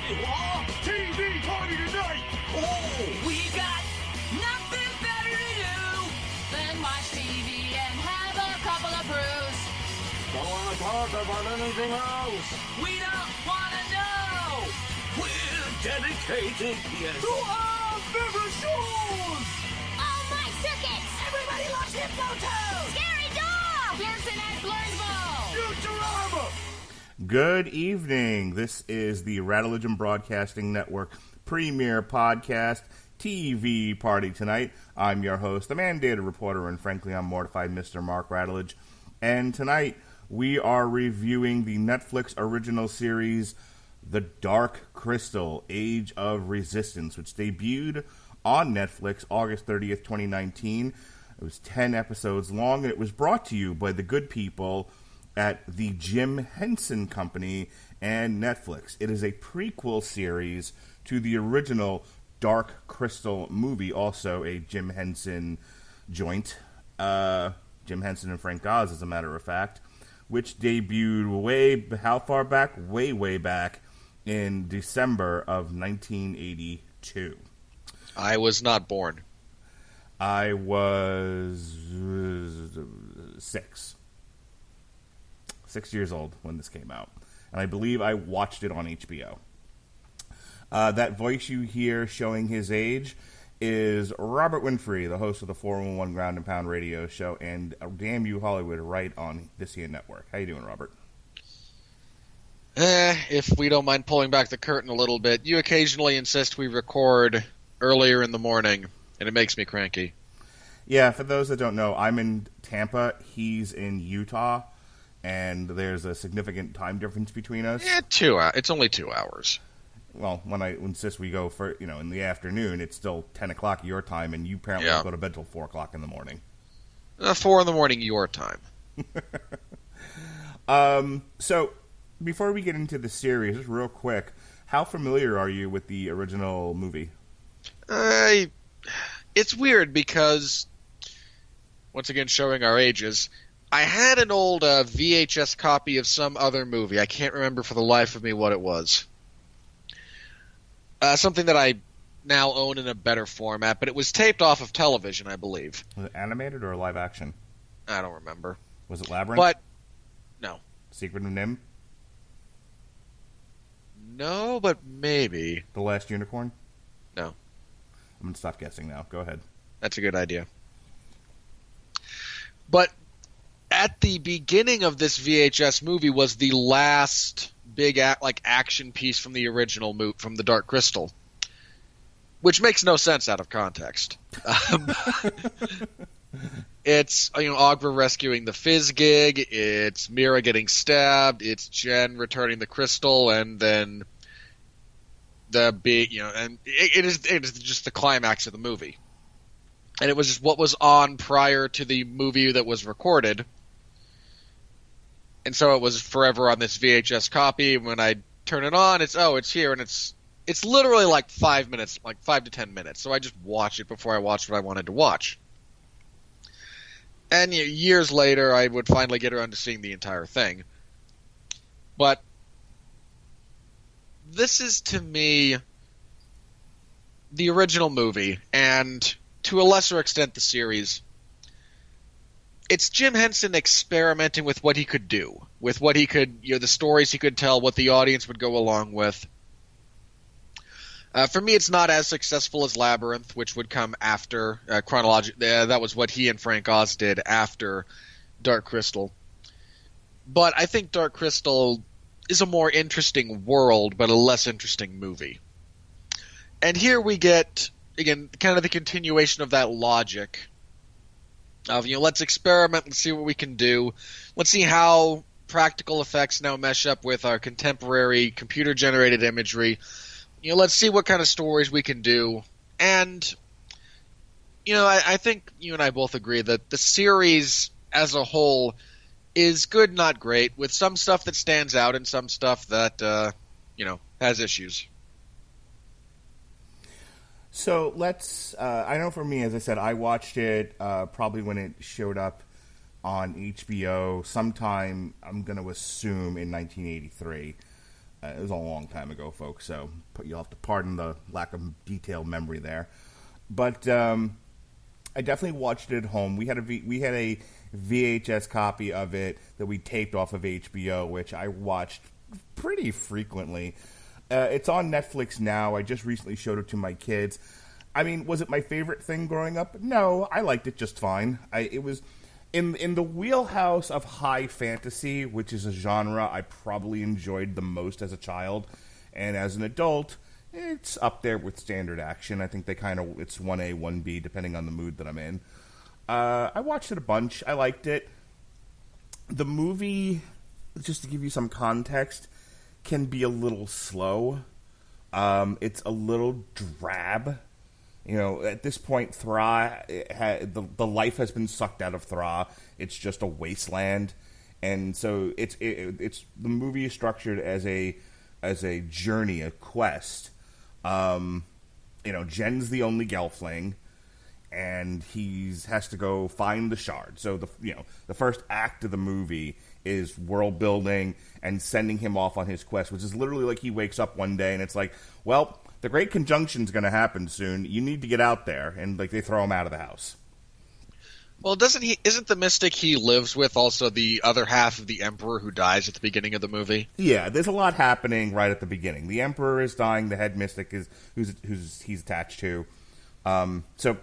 TV party tonight! Oh, we got nothing better to do than watch TV and have a couple of brews. Don't want to talk about anything else. We don't want to know. We're dedicated, yes, to our favorite shows! Oh, my circuits! Everybody loves Hypnotoad. Scary dog! Pearson and Blurnsville. Futurama! Good evening. This is the Radulich Broadcasting Network premiere podcast TV party tonight. I'm your host, the mandated reporter, and frankly, I'm mortified, Mr. Mark Radulich. And tonight, we are reviewing the Netflix original series, The Dark Crystal, Age of Resistance, which debuted on Netflix August 30th, 2019. It was 10 episodes long, and it was brought to you by the good people at the Jim Henson Company and Netflix. It is a prequel series to the original Dark Crystal movie, also a Jim Henson joint. Jim Henson and Frank Oz, as a matter of fact, which debuted how far back? Way back in December of 1982. I was not born. I was 6 years old when this came out. And I believe I watched it on HBO. That voice you hear showing his age is Robert Winfree, the host of the 411 Ground and Pound radio show, and Damn You Hollywood, right on this here network. How you doing, Robert? If we don't mind pulling back the curtain a little bit, you occasionally insist we record earlier in the morning, and it makes me cranky. Yeah, for those that don't know, I'm in Tampa, he's in Utah, and there's a significant time difference between us. Yeah, 2 hours. It's only 2 hours. Well, when I insist we go for, in the afternoon, it's still 10 o'clock your time, and you apparently don't go to bed till 4 o'clock in the morning. 4 in the morning your time. So, before we get into the series, just real quick, how familiar are you with the original movie? It's weird because, once again showing our ages, I had an old VHS copy of some other movie. I can't remember for the life of me what it was. Something that I now own in a better format, but it was taped off of television, I believe. Was it animated or live action? I don't remember. Was it Labyrinth? But, no. Secret of Nim? No, but maybe. The Last Unicorn? No. I'm going to stop guessing now. Go ahead. That's a good idea. But at the beginning of this VHS movie was the last big action piece from the original movie, from The Dark Crystal, which makes no sense out of context. It's Agra rescuing the Fizz gig, it's Mira getting stabbed, it's Jen returning the crystal, and then the big and it is just the climax of the movie. And it was just what was on prior to the movie that was recorded. And so it was forever on this VHS copy. When I turn it on, it's here, and it's literally like 5 minutes, like 5 to 10 minutes. So I just watch it before I watch what I wanted to watch. And years later, I would finally get around to seeing the entire thing. But this is, to me, the original movie, and to a lesser extent the series. It's Jim Henson experimenting with what he could do, with what he could, the stories he could tell, what the audience would go along with. For me, it's not as successful as Labyrinth, which would come after chronologically. That was what he and Frank Oz did after Dark Crystal. But I think Dark Crystal is a more interesting world, but a less interesting movie. And here we get, again, kind of the continuation of that logic of, let's experiment and see what we can do. Let's see how practical effects now mesh up with our contemporary computer-generated imagery. Let's see what kind of stories we can do. And, I think you and I both agree that the series as a whole is good, not great, with some stuff that stands out and some stuff that, has issues. So let's, I know for me, as I said, I watched it probably when it showed up on HBO sometime, I'm going to assume, in 1983. It was a long time ago, folks, so you'll have to pardon the lack of detailed memory there. But I definitely watched it at home. We had a VHS copy of it that we taped off of HBO, which I watched pretty frequently. It's on Netflix now. I just recently showed it to my kids. I mean, was it my favorite thing growing up? No, I liked it just fine. It was in the wheelhouse of high fantasy, which is a genre I probably enjoyed the most as a child, and as an adult, it's up there with standard action. I think it's 1A, 1B, depending on the mood that I'm in. I watched it a bunch. I liked it. The movie, just to give you some context, can be a little slow. It's a little drab. You know, at this point, Thra, the life has been sucked out of Thra. It's just a wasteland. And so it's the movie is structured as a journey, a quest. Jen's the only Gelfling, and has to go find the shard. So the first act of the movie is world building and sending him off on his quest, which is literally like he wakes up one day and it's like, well, the Great Conjunction's going to happen soon. You need to get out there, and like they throw him out of the house. Well, isn't the mystic he lives with also the other half of the Emperor who dies at the beginning of the movie? Yeah, there's a lot happening right at the beginning. The Emperor is dying. The head mystic is who's he's attached to. So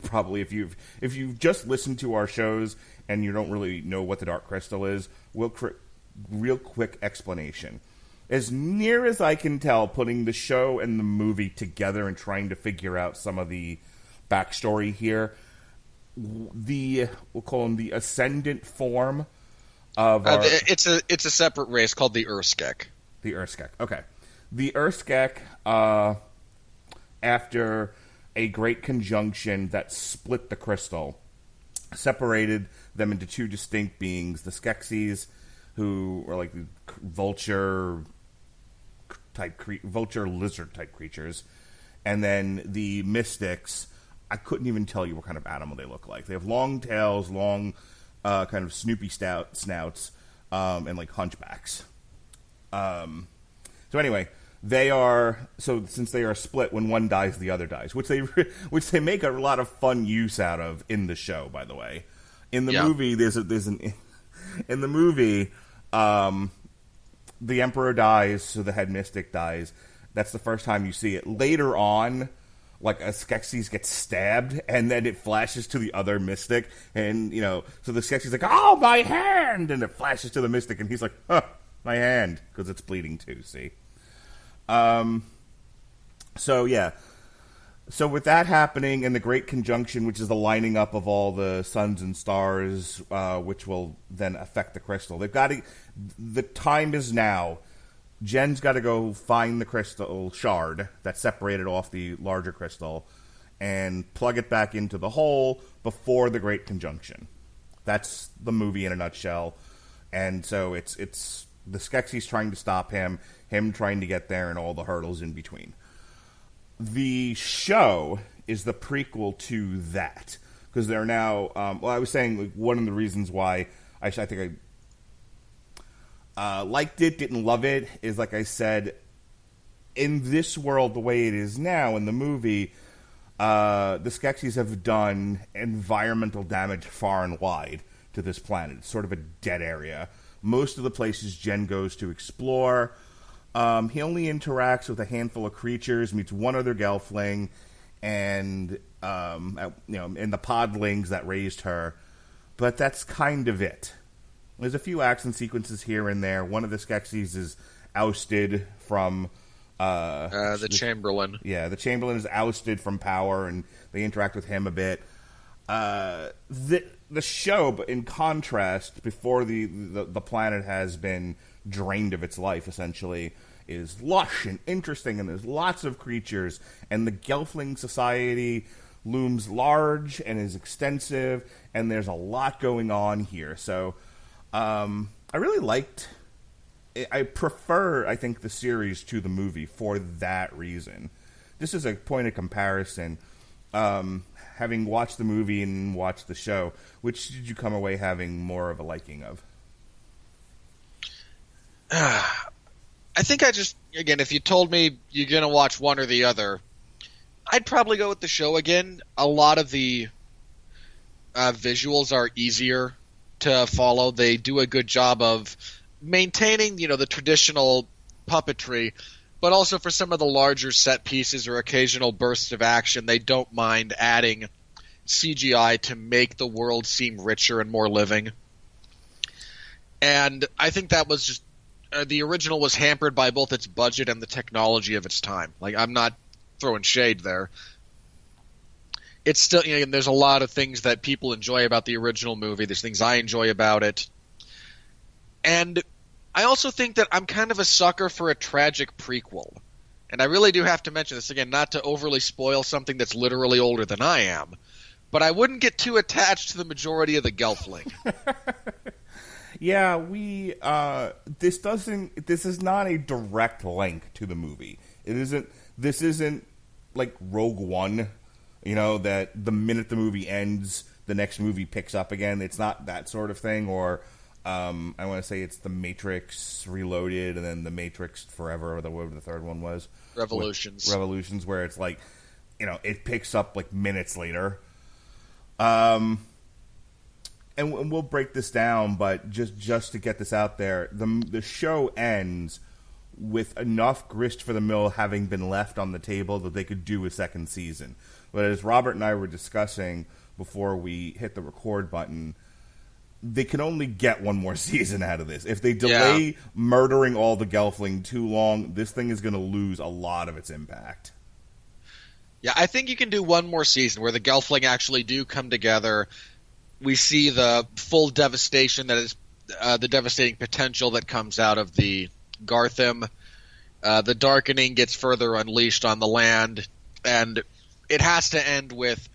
probably if you've just listened to our shows and you don't really know what the Dark Crystal is, real quick explanation. As near as I can tell, putting the show and the movie together and trying to figure out some of the backstory here, we'll call them the ascendant form of it's a separate race called the Urskek. The Urskek, okay. The Urskek, after a great conjunction that split the crystal, separated them into two distinct beings, the Skeksis, who are like vulture lizard type creatures, and then the mystics. I couldn't even tell you what kind of animal they look like. They have long tails, long kind of snoopy snouts, and like hunchbacks. So anyway, since they are split, when one dies, the other dies, which they make a lot of fun use out of in the show. By the way, in the movie, in the movie, the Emperor dies, so the head mystic dies. That's the first time you see it. Later on, like a Skeksis gets stabbed, and then it flashes to the other mystic, and so the Skeksis like, "Oh, my hand!" and it flashes to the mystic, and he's like, "Huh, my hand," because it's bleeding too. See, so yeah, so with that happening, and the Great Conjunction, which is the lining up of all the suns and stars, which will then affect the crystal. The time is now. Jen's got to go find the crystal shard that separated off the larger crystal and plug it back into the hole before the Great Conjunction. That's the movie in a nutshell. And so it's the Skeksis trying to stop him trying to get there, and all the hurdles in between. The show is the prequel to that, because they're now. I was saying like, one of the reasons why I think I liked it, didn't love it, is like I said, in this world, the way it is now in the movie, the Skeksis have done environmental damage far and wide to this planet. It's sort of a dead area. Most of the places Jen goes to explore, he only interacts with a handful of creatures, meets one other Gelfling, and and the podlings that raised her, but that's kind of it. There's a few action sequences here and there. One of the Skeksis is ousted from the Chamberlain. Yeah, the Chamberlain is ousted from power, and they interact with him a bit. The show, but in contrast, before the planet has been drained of its life, essentially, is lush and interesting, and there's lots of creatures, and the Gelfling society looms large and is extensive, and there's a lot going on here. So I really liked it. I prefer, I think, the series to the movie for that reason. This is a point of comparison. Having watched the movie and watched the show, which did you come away having more of a liking of? I I think again, if you told me you're going to watch one or the other, I'd probably go with the show again. A lot of the visuals are easier to follow. They do a good job of maintaining, the traditional puppetry, but also for some of the larger set pieces or occasional bursts of action, they don't mind adding CGI to make the world seem richer and more living. And I think that was just the original was hampered by both its budget and the technology of its time. Like, I'm not throwing shade there. It's still, there's a lot of things that people enjoy about the original movie. There's things I enjoy about it. And I also think that I'm kind of a sucker for a tragic prequel. And I really do have to mention this again, not to overly spoil something that's literally older than I am, but I wouldn't get too attached to the majority of the Gelfling. Yeah, this is not a direct link to the movie. This isn't like Rogue One, that the minute the movie ends, the next movie picks up again. It's not that sort of thing, or I want to say it's The Matrix Reloaded and then The Matrix Forever, or whatever the third one was. Revolutions, where it's like, it picks up like minutes later. And we'll break this down, but just to get this out there, the show ends with enough grist for the mill having been left on the table that they could do a second season. But as Robert and I were discussing before we hit the record button, they can only get one more season out of this. If they delay murdering all the Gelfling too long, this thing is going to lose a lot of its impact. Yeah, I think you can do one more season where the Gelfling actually do come together. We see the full devastation that is the devastating potential that comes out of the Garthim. The Darkening gets further unleashed on the land, and it has to end with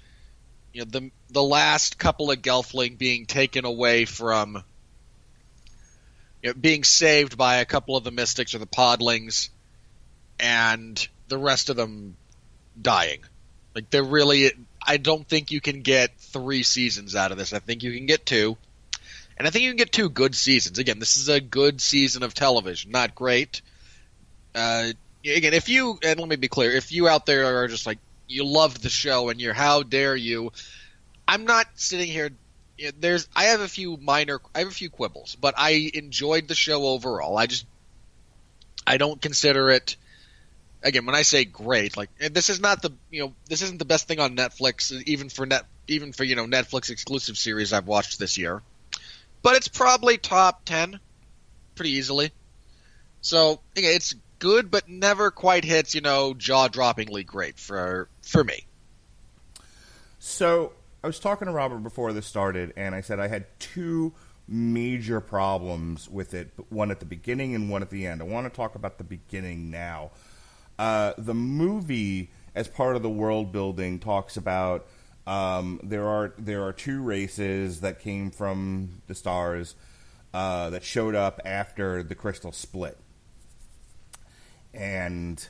the last couple of Gelfling being taken away from being saved by a couple of the Mystics or the Podlings, and the rest of them dying. Like, they're really... I don't think you can get 3 seasons out of this. I think you can get 2. And I think you can get 2 good seasons. Again, this is a good season of television. Not great. Again, and let me be clear, if you out there are just like, you loved the show and you're, how dare you, I'm not sitting here, I have a few quibbles, but I enjoyed the show overall. I don't consider it, again, when I say great, like, this is not this isn't the best thing on Netflix, even for Netflix exclusive series I've watched this year. But it's probably top 10 pretty easily. So, again, it's good, but never quite hits, jaw-droppingly great for me. So, I was talking to Robert before this started, and I said I had 2 major problems with it, one at the beginning and one at the end. I want to talk about the beginning now. The movie, as part of the world building, talks about there are 2 races that came from the stars that showed up after the crystal split, and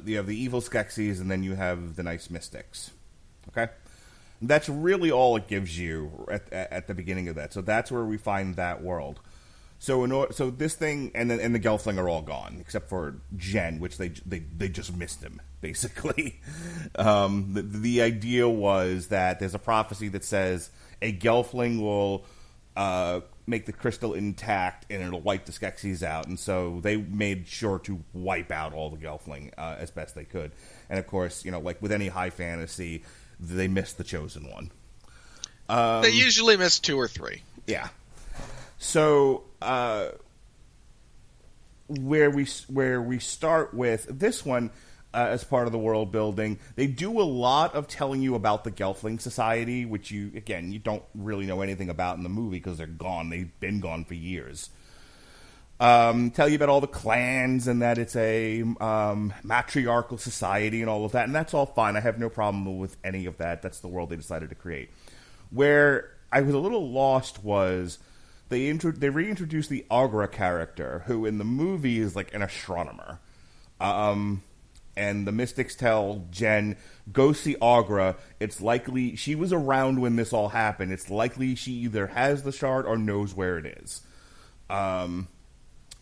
you have the evil Skeksis, and then you have the nice Mystics. Okay, that's really all it gives you at the beginning of that. So that's where we find that world. So this thing and the Gelfling are all gone except for Jen, which they just missed him basically. The idea was that there's a prophecy that says a Gelfling will make the crystal intact and it'll wipe the Skeksis out, and so they made sure to wipe out all the Gelfling as best they could. And of course, like with any high fantasy, they missed the chosen one. They usually miss 2 or 3. Yeah. So where we start with this one as part of the world building, they do a lot of telling you about the Gelfling Society, which you don't really know anything about in the movie because they're gone. They've been gone for years. Tell you about all the clans and that it's a matriarchal society and all of that, and that's all fine. I have no problem with any of that. That's the world they decided to create. Where I was a little lost was they reintroduced the Agra character, who in the movie is like an astronomer. And the Mystics tell Jen, go see Agra. It's likely she was around when this all happened. It's likely she either has the shard or knows where it is.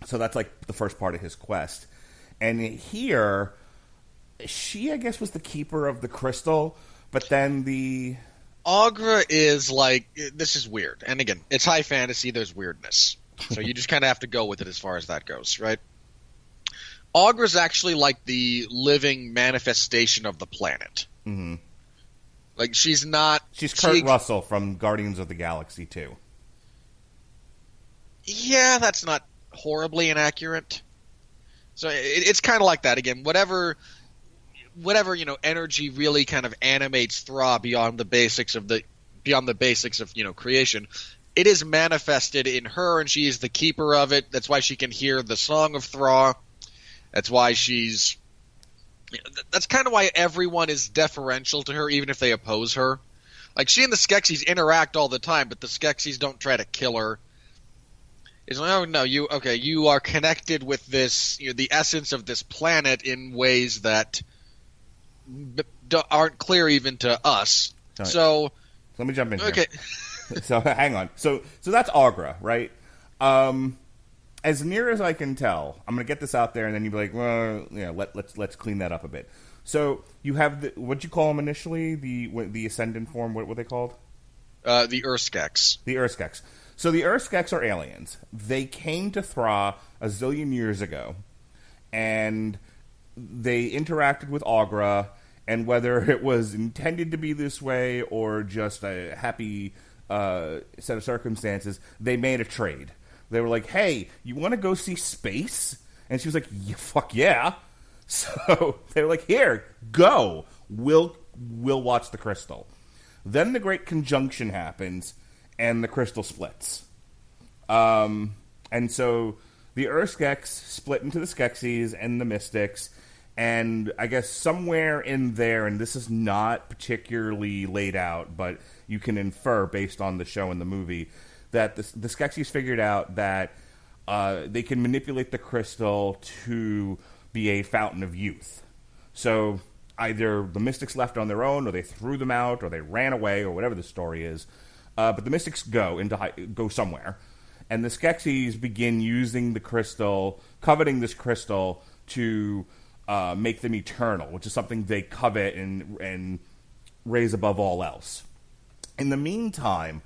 So that's like the first part of his quest. And here, she, I guess, was the keeper of the crystal, but then the... Aughra is like, this is weird. And again, it's high fantasy, there's weirdness. So you just kind of have to go with it as far as that goes, right? Aughra's actually like the living manifestation of the planet. Mm-hmm. Like, she's not... She's Kurt Russell from Guardians of the Galaxy 2. Yeah, that's not horribly inaccurate. So it's kind of like that. Again, whatever energy really kind of animates Thra beyond the basics of creation, it is manifested in her, and she is the keeper of it. That's why she can hear the song of Thra. That's why that's kind of why everyone is deferential to her, even if they oppose her. Like, she and the Skeksis interact all the time, but the Skeksis don't try to kill her. It's like, oh no, you are connected with this, the essence of this planet in ways that aren't clear even to us. Right. So let me jump in okay. here. So hang on. So that's Aughra, right? As near as I can tell, I'm going to get this out there, and then you'd be like, well, let's clean that up a bit. So you have what'd you call them initially? The Ascendant form. What were they called? The Urskeks. The Urskeks. So the Urskeks are aliens. They came to Thra a zillion years ago, and they interacted with Aughra, and whether it was intended to be this way or just a happy set of circumstances, they made a trade. They were like, hey, you want to go see space? And she was like, yeah, fuck yeah. So they were like, here, go. We'll watch the crystal. Then the Great Conjunction happens, and the crystal splits. And so the Urskeks split into the Skeksis and the Mystics, and I guess somewhere in there, and this is not particularly laid out, but you can infer based on the show and the movie, that the Skeksis figured out that they can manipulate the crystal to be a fountain of youth. So either the Mystics left on their own, or they threw them out, or they ran away, or whatever the story is. But the Mystics go somewhere, and the Skeksis begin using the crystal, coveting this crystal to make them eternal, which is something they covet and raise above all else. In the meantime,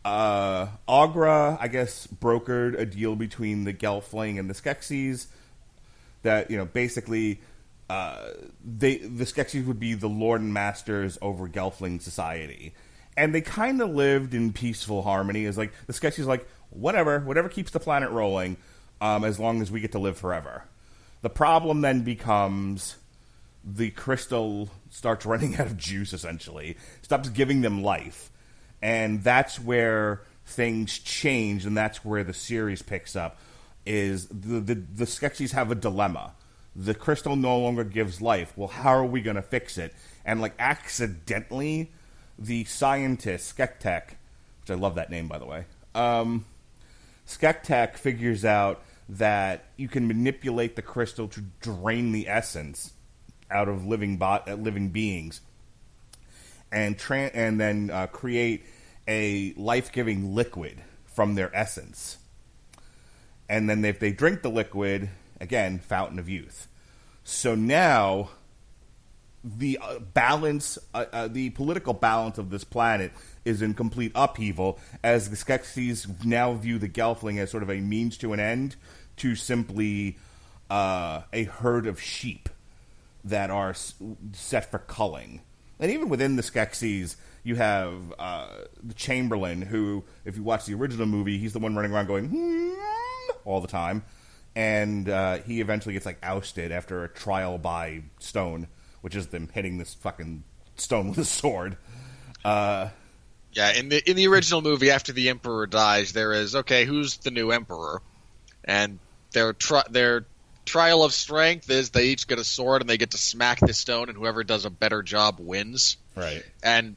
Aughra, I guess, brokered a deal between the Gelfling and the Skeksis that, basically the Skeksis would be the lord and masters over Gelfling society. And they kind of lived in peaceful harmony. It's like, the Skeksis like, whatever keeps the planet rolling, as long as we get to live forever. The problem then becomes the crystal starts running out of juice, essentially. Stops giving them life. And that's where things change, and that's where the series picks up, is the Skeksis have a dilemma. The crystal no longer gives life. Well, how are we going to fix it? And, like, accidentally, the scientist, Skektek, which I love that name, by the way, Skektek figures out that you can manipulate the crystal to drain the essence out of living beings, and then create a life-giving liquid from their essence. And then if they drink the liquid, again, fountain of youth. So now the balance, the political balance of this planet is in complete upheaval, as the Skeksis now view the Gelfling as sort of a means to an end, to simply a herd of sheep that are set for culling. And even within the Skeksis, you have the Chamberlain, who, if you watch the original movie, he's the one running around going all the time. And he eventually gets, like, ousted after a trial by stone, which is them hitting this fucking stone with a sword. Yeah, in the original movie, after the Emperor dies, there is, okay, who's the new Emperor? And their trial of strength is they each get a sword and they get to smack the stone, and whoever does a better job wins. Right. And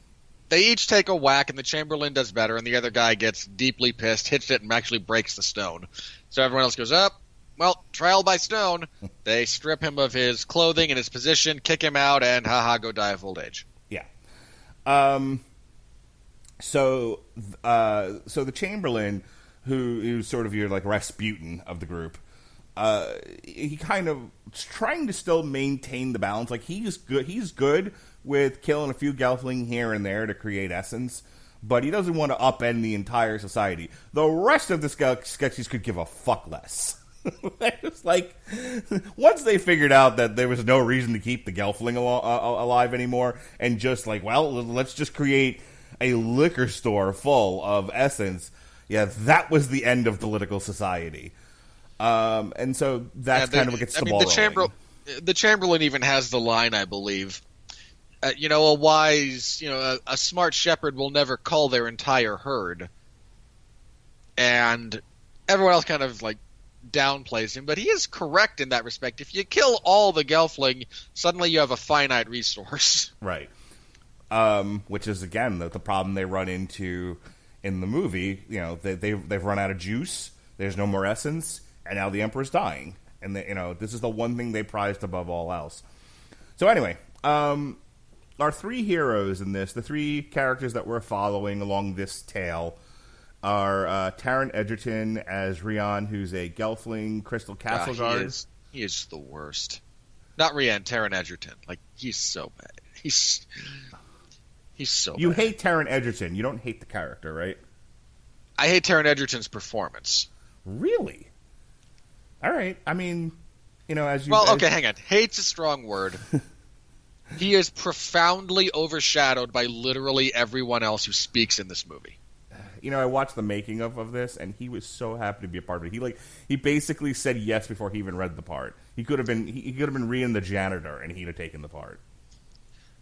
they each take a whack, and the Chamberlain does better, and the other guy gets deeply pissed, hits it, and actually breaks the stone. So everyone else goes up. Well, trial by stone. They strip him of his clothing and his position, kick him out, and go die of old age. Yeah. So the Chamberlain, who's sort of your like Rasputin of the group. He kind of trying to still maintain the balance. Like he's good with killing a few Gelfling here and there to create essence, but he doesn't want to upend the entire society. The rest of the sketchies could give a fuck less. It's like once they figured out that there was no reason to keep the Gelfling alive anymore, and just like, well, let's just create a liquor store full of essence. Yeah, that was the end of political society. And so that's kind of what gets the ball rolling. The Chamberlain even has the line, I believe. A wise, a smart shepherd will never cull their entire herd. And everyone else kind of like downplays him, but he is correct in that respect. If you kill all the Gelfling, suddenly you have a finite resource. Right. Which is, again, the problem they run into in the movie. They've run out of juice, there's no more essence, and now the Emperor's dying. And, this is the one thing they prized above all else. So anyway, our three heroes in this, the three characters that we're following along this tale, are Taron Egerton as Rian, who's a Gelfling Crystal Castle guard. He is the worst. Not Rian, Taron Egerton. Like, he's so bad. He's so bad. You hate Taron Egerton. You don't hate the character, right? I hate Taron Egerton's performance. Really? All right. I mean, as you... Well, okay, hang on. Hate's a strong word. He is profoundly overshadowed by literally everyone else who speaks in this movie. I watched the making of this, and he was so happy to be a part of it. He basically said yes before he even read the part. He could have been Rian the janitor, and he'd have taken the part.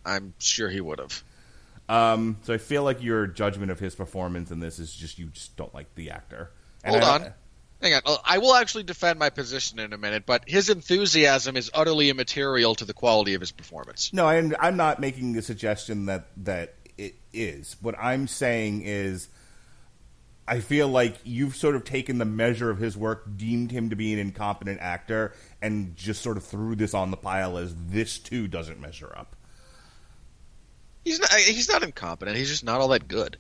I'm sure he would have. So I feel like your judgment of his performance in this is you just don't like the actor. And Hold on. Hang on. I will actually defend my position in a minute, but his enthusiasm is utterly immaterial to the quality of his performance. No, I'm not making the suggestion that it is. What I'm saying is I feel like you've sort of taken the measure of his work, deemed him to be an incompetent actor, and just sort of threw this on the pile as this too doesn't measure up. He's not incompetent. He's just not all that good.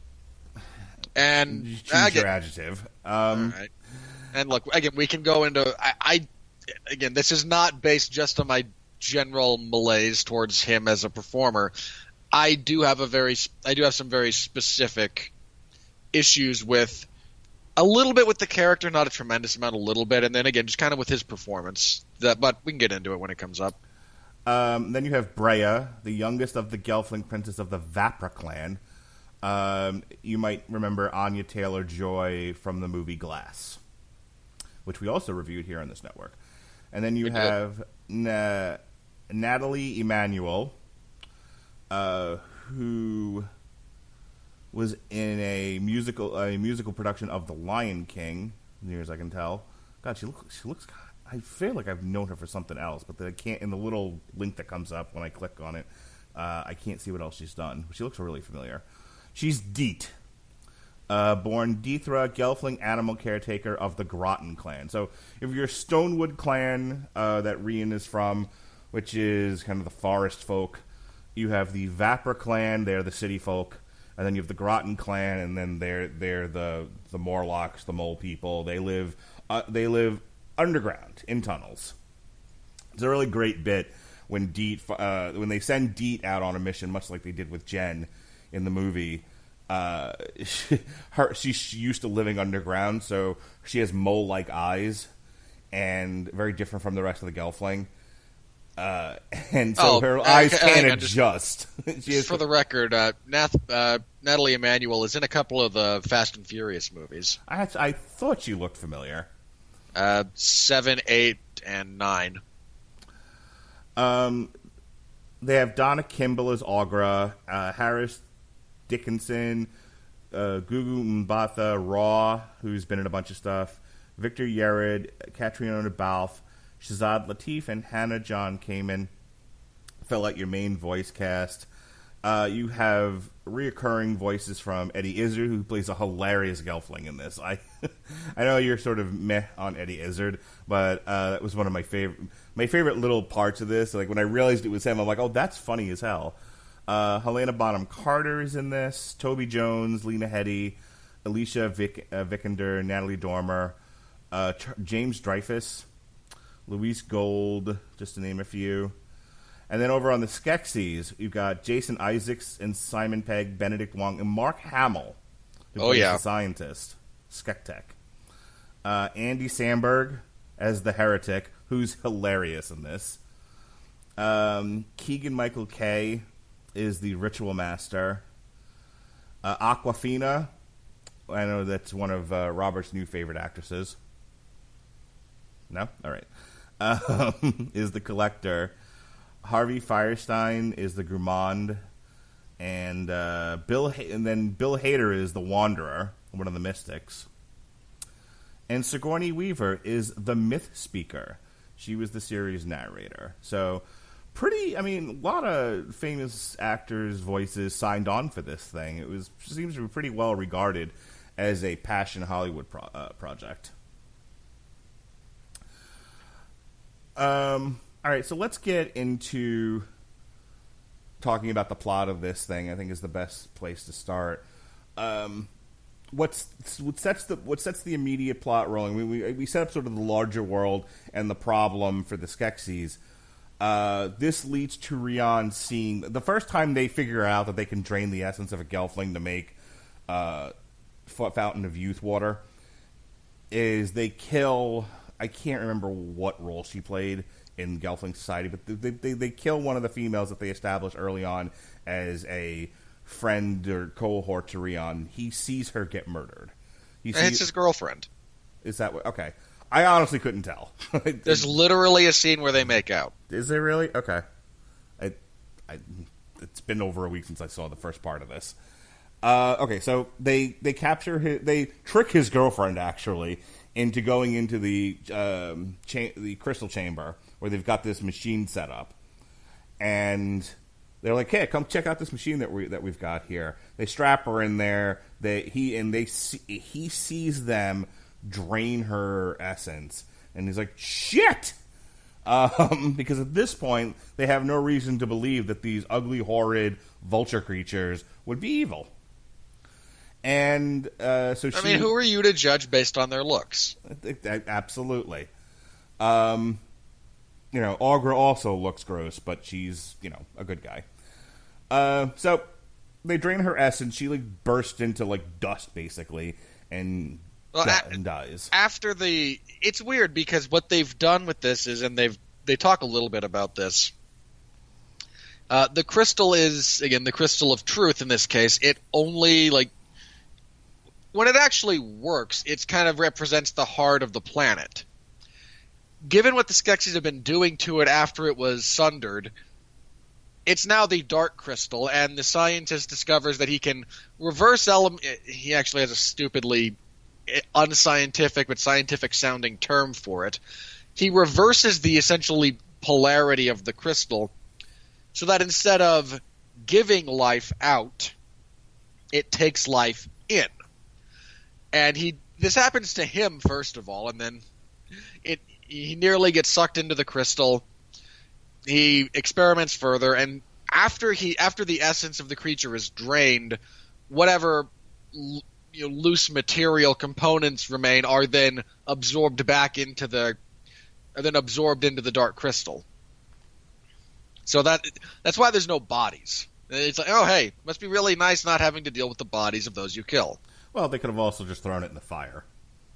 And you choose your adjective. All right. And look, again, we can go into. Again, this is not based just on my general malaise towards him as a performer. I do have some very specific issues with a little bit with the character, not a tremendous amount, a little bit, and then again, just kind of with his performance. But we can get into it when it comes up. Then you have Breya, the youngest of the Gelfling princes of the Vapra clan. You might remember Anya Taylor-Joy from the movie Glass, which we also reviewed here on this network. And then you have Natalie Emanuel, who was in a musical production of The Lion King, as near as I can tell. God, she looks. I feel like I've known her for something else, but I can't. In the little link that comes up when I click on it, I can't see what else she's done. She looks really familiar. She's Deet, born Deethra, Gelfling animal caretaker of the Groton clan. So, if you're Stonewood clan that Rian is from, which is kind of the forest folk, you have the Vapra clan. They're the city folk. And then you have the Groton clan, and then they're the Morlocks, the mole people. They live underground in tunnels. It's a really great bit when when they send Deet out on a mission, much like they did with Jen in the movie. She's used to living underground, so she has mole-like eyes, and very different from the rest of the Gelfling. And so her eyes can't adjust. For the record, Natalie Emanuel is in a couple of the Fast and Furious movies. I thought you looked familiar. 7, 8, and 9. They have Donna Kimball as Aughra, Harris Dickinson, Gugu Mbatha Raw, who's been in a bunch of stuff, Victor Yared, Catriona Balfe, Shazad Latif, and Hannah John Kamen fill out your main voice cast. You have reoccurring voices from Eddie Izzard, who plays a hilarious Gelfling in this. I know you're sort of meh on Eddie Izzard, but that was one of my favorite little parts of this. Like when I realized it was him, I'm like, oh, that's funny as hell. Helena Bonham Carter is in this. Toby Jones, Lena Headey, Alicia Vikander, Natalie Dormer, James Dreyfus, Louise Gold, just to name a few. And then over on the Skeksis, you've got Jason Isaacs and Simon Pegg, Benedict Wong, and Mark Hamill, who plays the scientist, Skektek. Andy Samberg as the heretic, who's hilarious in this. Keegan-Michael Kay is the ritual master. Aquafina, I know that's one of Robert's new favorite actresses. No? All right. Is the collector. Harvey Firestein is the Gourmand. And Bill Hader is the Wanderer, one of the mystics. And Sigourney Weaver is the Myth Speaker. She was the series narrator. So, a lot of famous actors' voices signed on for this thing. It seems to be pretty well regarded as a passion Hollywood project. All right, so let's get into talking about the plot of this thing. I think is the best place to start. What sets the immediate plot rolling? We set up sort of the larger world and the problem for the Skeksis. This leads to Rian seeing the first time they figure out that they can drain the essence of a Gelfling to make Fountain of Youth water. Is they kill? I can't remember what role she played in Gelfling society, but they kill one of the females that they established early on as a friend or cohort to Rian. He sees her get murdered. It's his girlfriend. Is that what? Okay. I honestly couldn't tell. There's literally a scene where they make out. Is there really? Okay. It's been over a week since I saw the first part of this. Okay, so they capture they trick his girlfriend actually into going into the crystal chamber where they've got this machine set up, and they're like, "Hey, come check out this machine that we've got here." They strap her in there. He sees them drain her essence, and he's like, "Shit!" Because at this point, they have no reason to believe that these ugly, horrid vulture creatures would be evil. And who are you to judge based on their looks? Absolutely. Augra also looks gross, but she's, a good guy. So they drain her essence. She bursts into dust basically, and dies. It's weird because what they've done with this is, and they talk a little bit about this. The crystal is again the crystal of truth. In this case, it only when it actually works, it kind of represents the heart of the planet. Given what the Skeksis have been doing to it after it was sundered, it's now the dark crystal, and the scientist discovers that he can reverse element. He actually has a stupidly unscientific but scientific-sounding term for it. He reverses the essentially polarity of the crystal so that instead of giving life out, it takes life in. And this happens to him first of all, and then he nearly gets sucked into the crystal. He experiments further, and after the essence of the creature is drained, whatever loose material components remain are then absorbed into the dark crystal. So that's why there's no bodies. It's like, oh hey, must be really nice not having to deal with the bodies of those you kill. Well, they could have also just thrown it in the fire.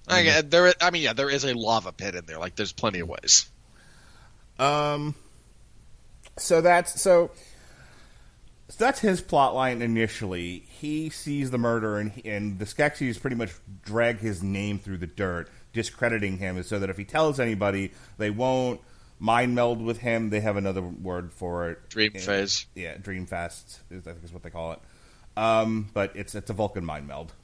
There is a lava pit in there. There's plenty of ways. So that's his plot line initially. He sees the murder, and the Skeksis pretty much drag his name through the dirt, discrediting him, so that if he tells anybody, they won't mind meld with him. They have another word for it. Dream phase. Yeah, dream fast, I think is what they call it. But it's a Vulcan mind meld.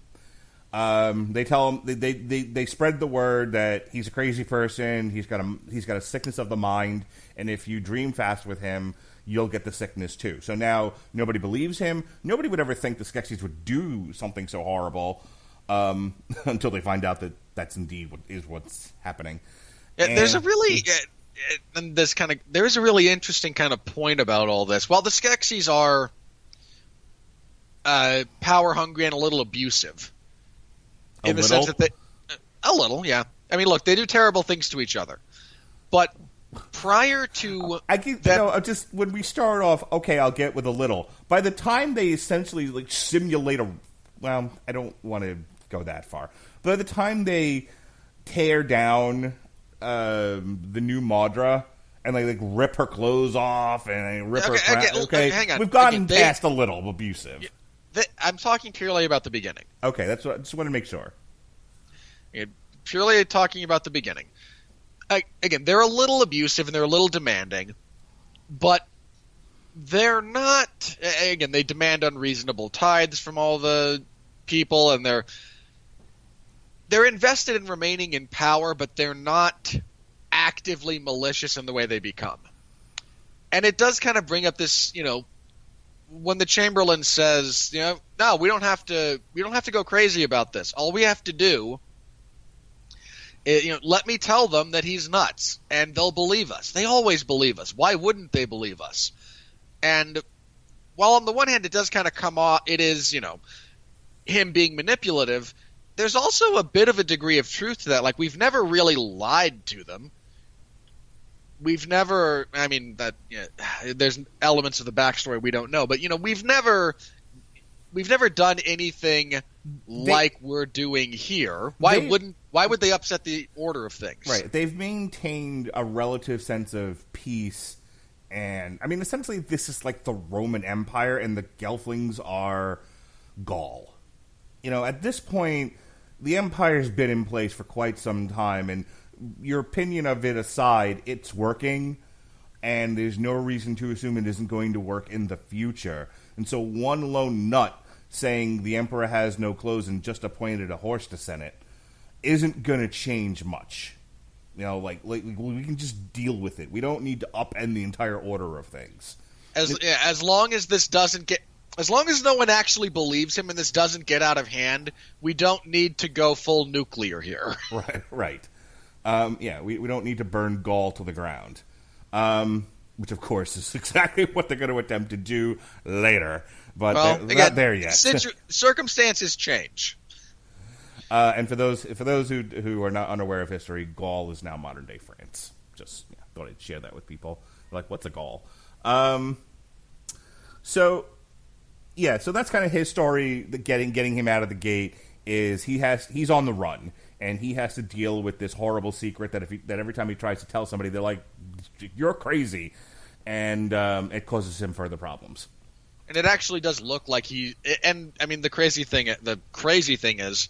They tell him they spread the word that he's a crazy person. He's got a sickness of the mind, and if you dream fast with him, you'll get the sickness too. So now nobody believes him. Nobody would ever think the Skeksis would do something so horrible until they find out that that's indeed what's happening. Yeah, there's a really interesting kind of point about all this. While the Skeksis are power hungry and a little abusive, in the sense that a little, yeah. I mean, look, they do terrible things to each other, but prior to just when we start off, okay, I'll get with a little. By the time they essentially like simulate I don't want to go that far. By the time they tear down the new Madra and like rip her clothes off and rip her hang on. We've gotten past a little abusive. I'm talking purely about the beginning. Okay, that's what I just want to make sure. Purely talking about the beginning. Again, they're a little abusive and they're a little demanding, but they're not. Again, they demand unreasonable tithes from all the people, and they're invested in remaining in power, but they're not actively malicious in the way they become. And it does kind of bring up this, when the Chamberlain says, no, we don't have to go crazy about this. All we have to do is, let me tell them that he's nuts, and they'll believe us. They always believe us. Why wouldn't they believe us? And while on the one hand it does kind of come off, it is, him being manipulative, there's also a bit of a degree of truth to that. Like, we've never really lied to them. We've never, there's elements of the backstory we don't know, but we've never done anything like we're doing here. Why would they upset the order of things? Right. They've maintained a relative sense of peace, and essentially this is like the Roman Empire, and the Gelflings are Gaul. At this point, the Empire's been in place for quite some time, and your opinion of it aside, it's working, and there's no reason to assume it isn't going to work in the future. And so one lone nut saying the Emperor has no clothes and just appointed a horse to Senate isn't going to change much. We can just deal with it. We don't need to upend the entire order of things. As long as this doesn't get... As long as no one actually believes him and this doesn't get out of hand, we don't need to go full nuclear here. Right. We don't need to burn Gaul to the ground. Which, of course, is exactly what they're going to attempt to do later. But they're not there yet. Circumstances change. And for those who are not unaware of history, Gaul is now modern-day France. Just thought I'd share that with people. Like, what's a Gaul? So that's kind of his story. Getting him out of the gate is he's on the run, and he has to deal with this horrible secret that every time he tries to tell somebody, they're like, "You're crazy," and it causes him further problems. And it actually does look like the crazy thing is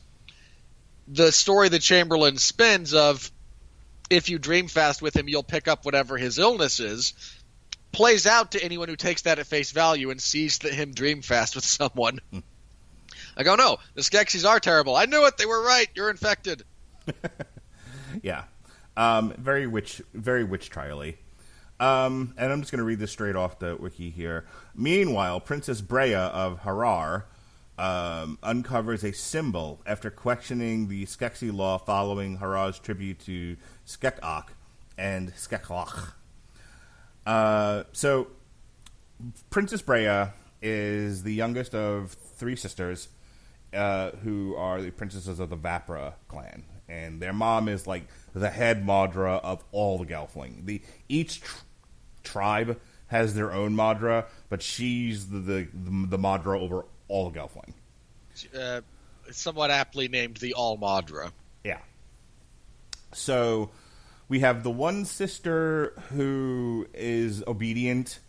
the story that Chamberlain spins of, if you dream fast with him, you'll pick up whatever his illness is, plays out to anyone who takes that at face value and sees him dream fast with someone. I go, no, the Skeksis are terrible. I knew it. They were right. You're infected. Yeah. Very witch trial-y. And I'm just going to read this straight off the wiki here. Meanwhile, Princess Brea of Harar uncovers a symbol after questioning the Skeksi law following Harar's tribute to Skekok and Skeklach. So, Princess Brea is the youngest of three sisters who are the princesses of the Vapra clan. And their mom is like the head Madra of all the Gelfling. Each tribe has their own Madra, but she's the Madra over all the Gelfling. Somewhat aptly named the All Madra. Yeah. So we have the one sister who is obedient,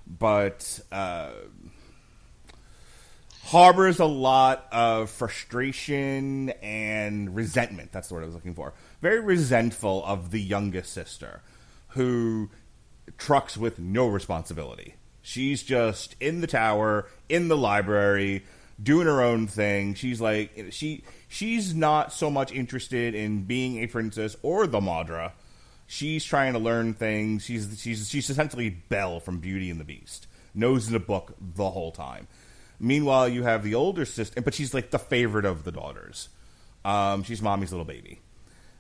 but harbors a lot of frustration and resentment. That's the word I was looking for. Very resentful of the youngest sister, who trucks with no responsibility. She's just in the tower, in the library, doing her own thing. She's like, she's not so much interested in being a princess or the Madra. She's trying to learn things. She's essentially Belle from Beauty and the Beast. Knows the book the whole time. Meanwhile, you have the older sister, but she's like the favorite of the daughters. She's mommy's little baby.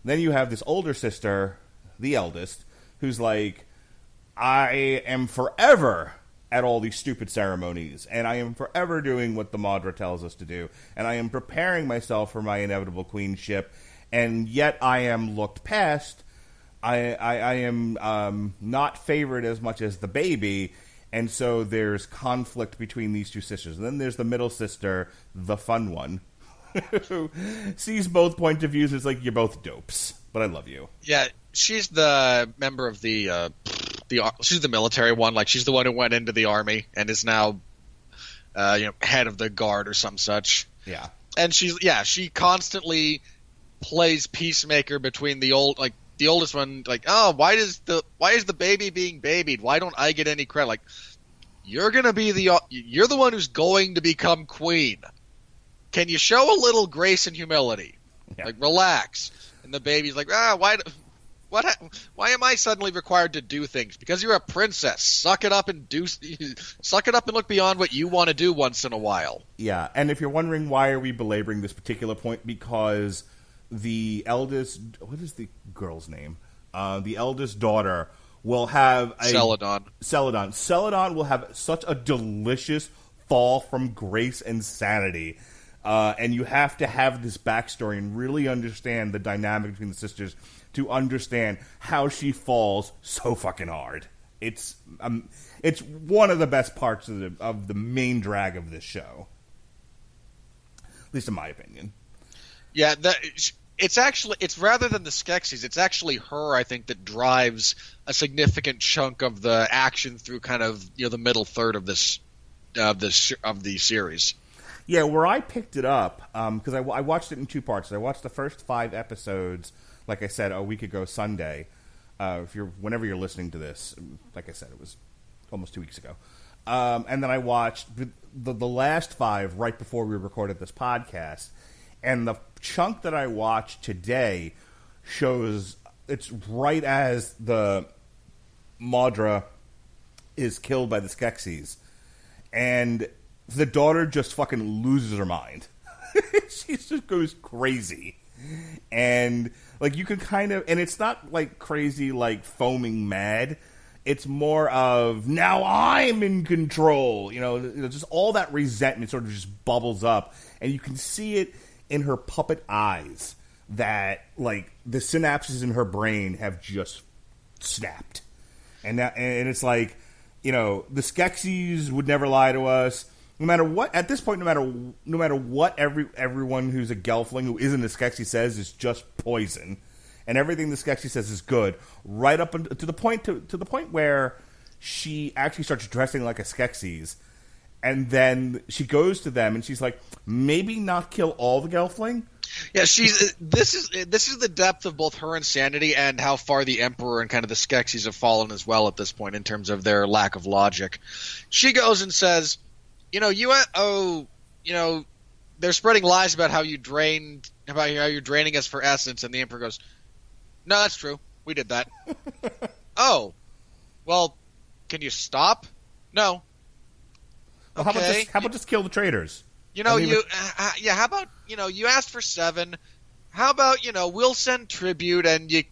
Then you have this older sister, the eldest, who's like, I am forever at all these stupid ceremonies, and I am forever doing what the Madra tells us to do, and I am preparing myself for my inevitable queenship, and yet I am looked past. I am not favored as much as the baby, and so there's conflict between these two sisters. And then there's the middle sister, the fun one, who sees both point of views. It's like, you're both dopes, but I love you. Yeah, she's the member of she's the military one. Like, she's the one who went into the army and is now, head of the guard or some such. Yeah. And she constantly plays peacemaker between the oldest one. Like, oh, why is the baby being babied? Why don't I get any credit? Like, you're the one who's going to become queen. Can you show a little grace and humility? Yeah. Like, relax. And the baby's like, why am I suddenly required to do things? Because you're a princess. Suck it up and look beyond what you want to do once in a while. Yeah, and if you're wondering why are we belaboring this particular point, because the eldest, what is the girl's name? The eldest daughter will have Celadon. Celadon will have such a delicious fall from grace and sanity. And you have to have this backstory and really understand the dynamic between the sisters to understand how she falls so fucking hard. It's one of the best parts of the main drag of this show, at least in my opinion. Yeah, it's rather than the Skeksis, it's actually her, I think, that drives a significant chunk of the action through kind of the middle third of the series. Yeah, where I picked it up, because I watched it in two parts. I watched the first 5 episodes, like I said, a week ago Sunday. Whenever you're listening to this, like I said, it was almost 2 weeks ago. And then I watched the last 5 right before we recorded this podcast. And the chunk that I watched today shows it's right as the Madra is killed by the Skeksis. And the daughter just fucking loses her mind. She just goes crazy. And, like, you can kind of... And it's not, like, crazy, like, foaming mad. It's more of, now I'm in control. Just all that resentment sort of just bubbles up. And you can see it in her puppet eyes that, like, the synapses in her brain have just snapped. And it's like, the Skeksis would never lie to us. No matter what, at this point, no matter what everyone who's a Gelfling who isn't a Skeksis says is just poison, and everything the Skeksis says is good, right up to the point where she actually starts dressing like a Skeksis, and then she goes to them and she's like, maybe not kill all the Gelfling. Yeah, this is the depth of both her insanity and how far the Emperor and kind of the Skeksis have fallen as well at this point in terms of their lack of logic. She goes and says, they're spreading lies about how you're draining us for essence, and the Emperor goes, no, that's true. We did that. Oh, well, can you stop? No. Well, okay. How about just kill the traitors? How about, you asked for 7. How about, we'll send tribute and you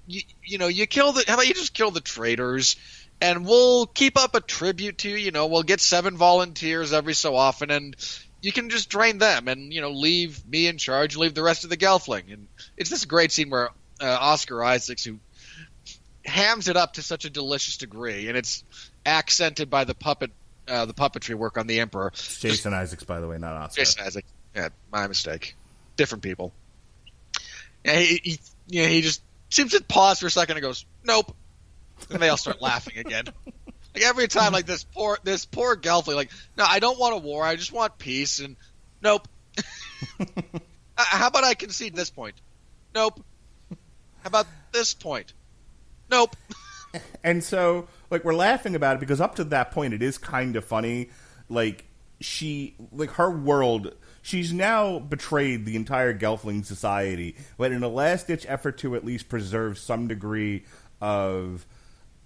kill how about you just kill the traitors and we'll keep up a tribute to you, we'll get 7 volunteers every so often and you can just drain them and, leave me in charge, leave the rest of the Gelfling. And it's this great scene where Oscar Isaacs, who hams it up to such a delicious degree, and it's accented by the puppetry work on the Emperor. It's Jason Isaacs, by the way, not Oscar. Jason Isaacs. Yeah, my mistake. Different people. Yeah, he just seems to pause for a second and goes, nope. And they all start laughing again. Like every time, like this poor Gelfling, like, no, I don't want a war. I just want peace. And nope. How about I concede this point? Nope. How about this point? Nope. And so, like, we're laughing about it because up to that point, it is kind of funny. Like, her world, she's now betrayed the entire Gelfling society, but in a last-ditch effort to at least preserve some degree of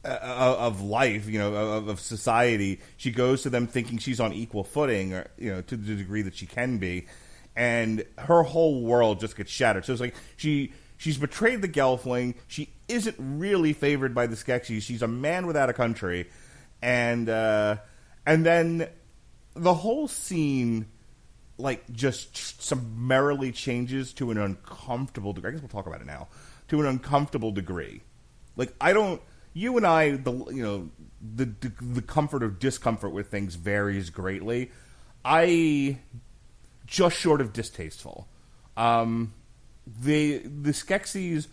life, of society, she goes to them thinking she's on equal footing, or, to the degree that she can be, and her whole world just gets shattered. So it's like she's betrayed the Gelfling. She isn't really favored by the Skeksis. She's a man without a country, and And then the whole scene, like, just summarily changes to an uncomfortable degree. I guess we'll talk about it now. To an uncomfortable degree. Like, you and I, the comfort or discomfort with things varies greatly. Just short of distasteful. The Skeksis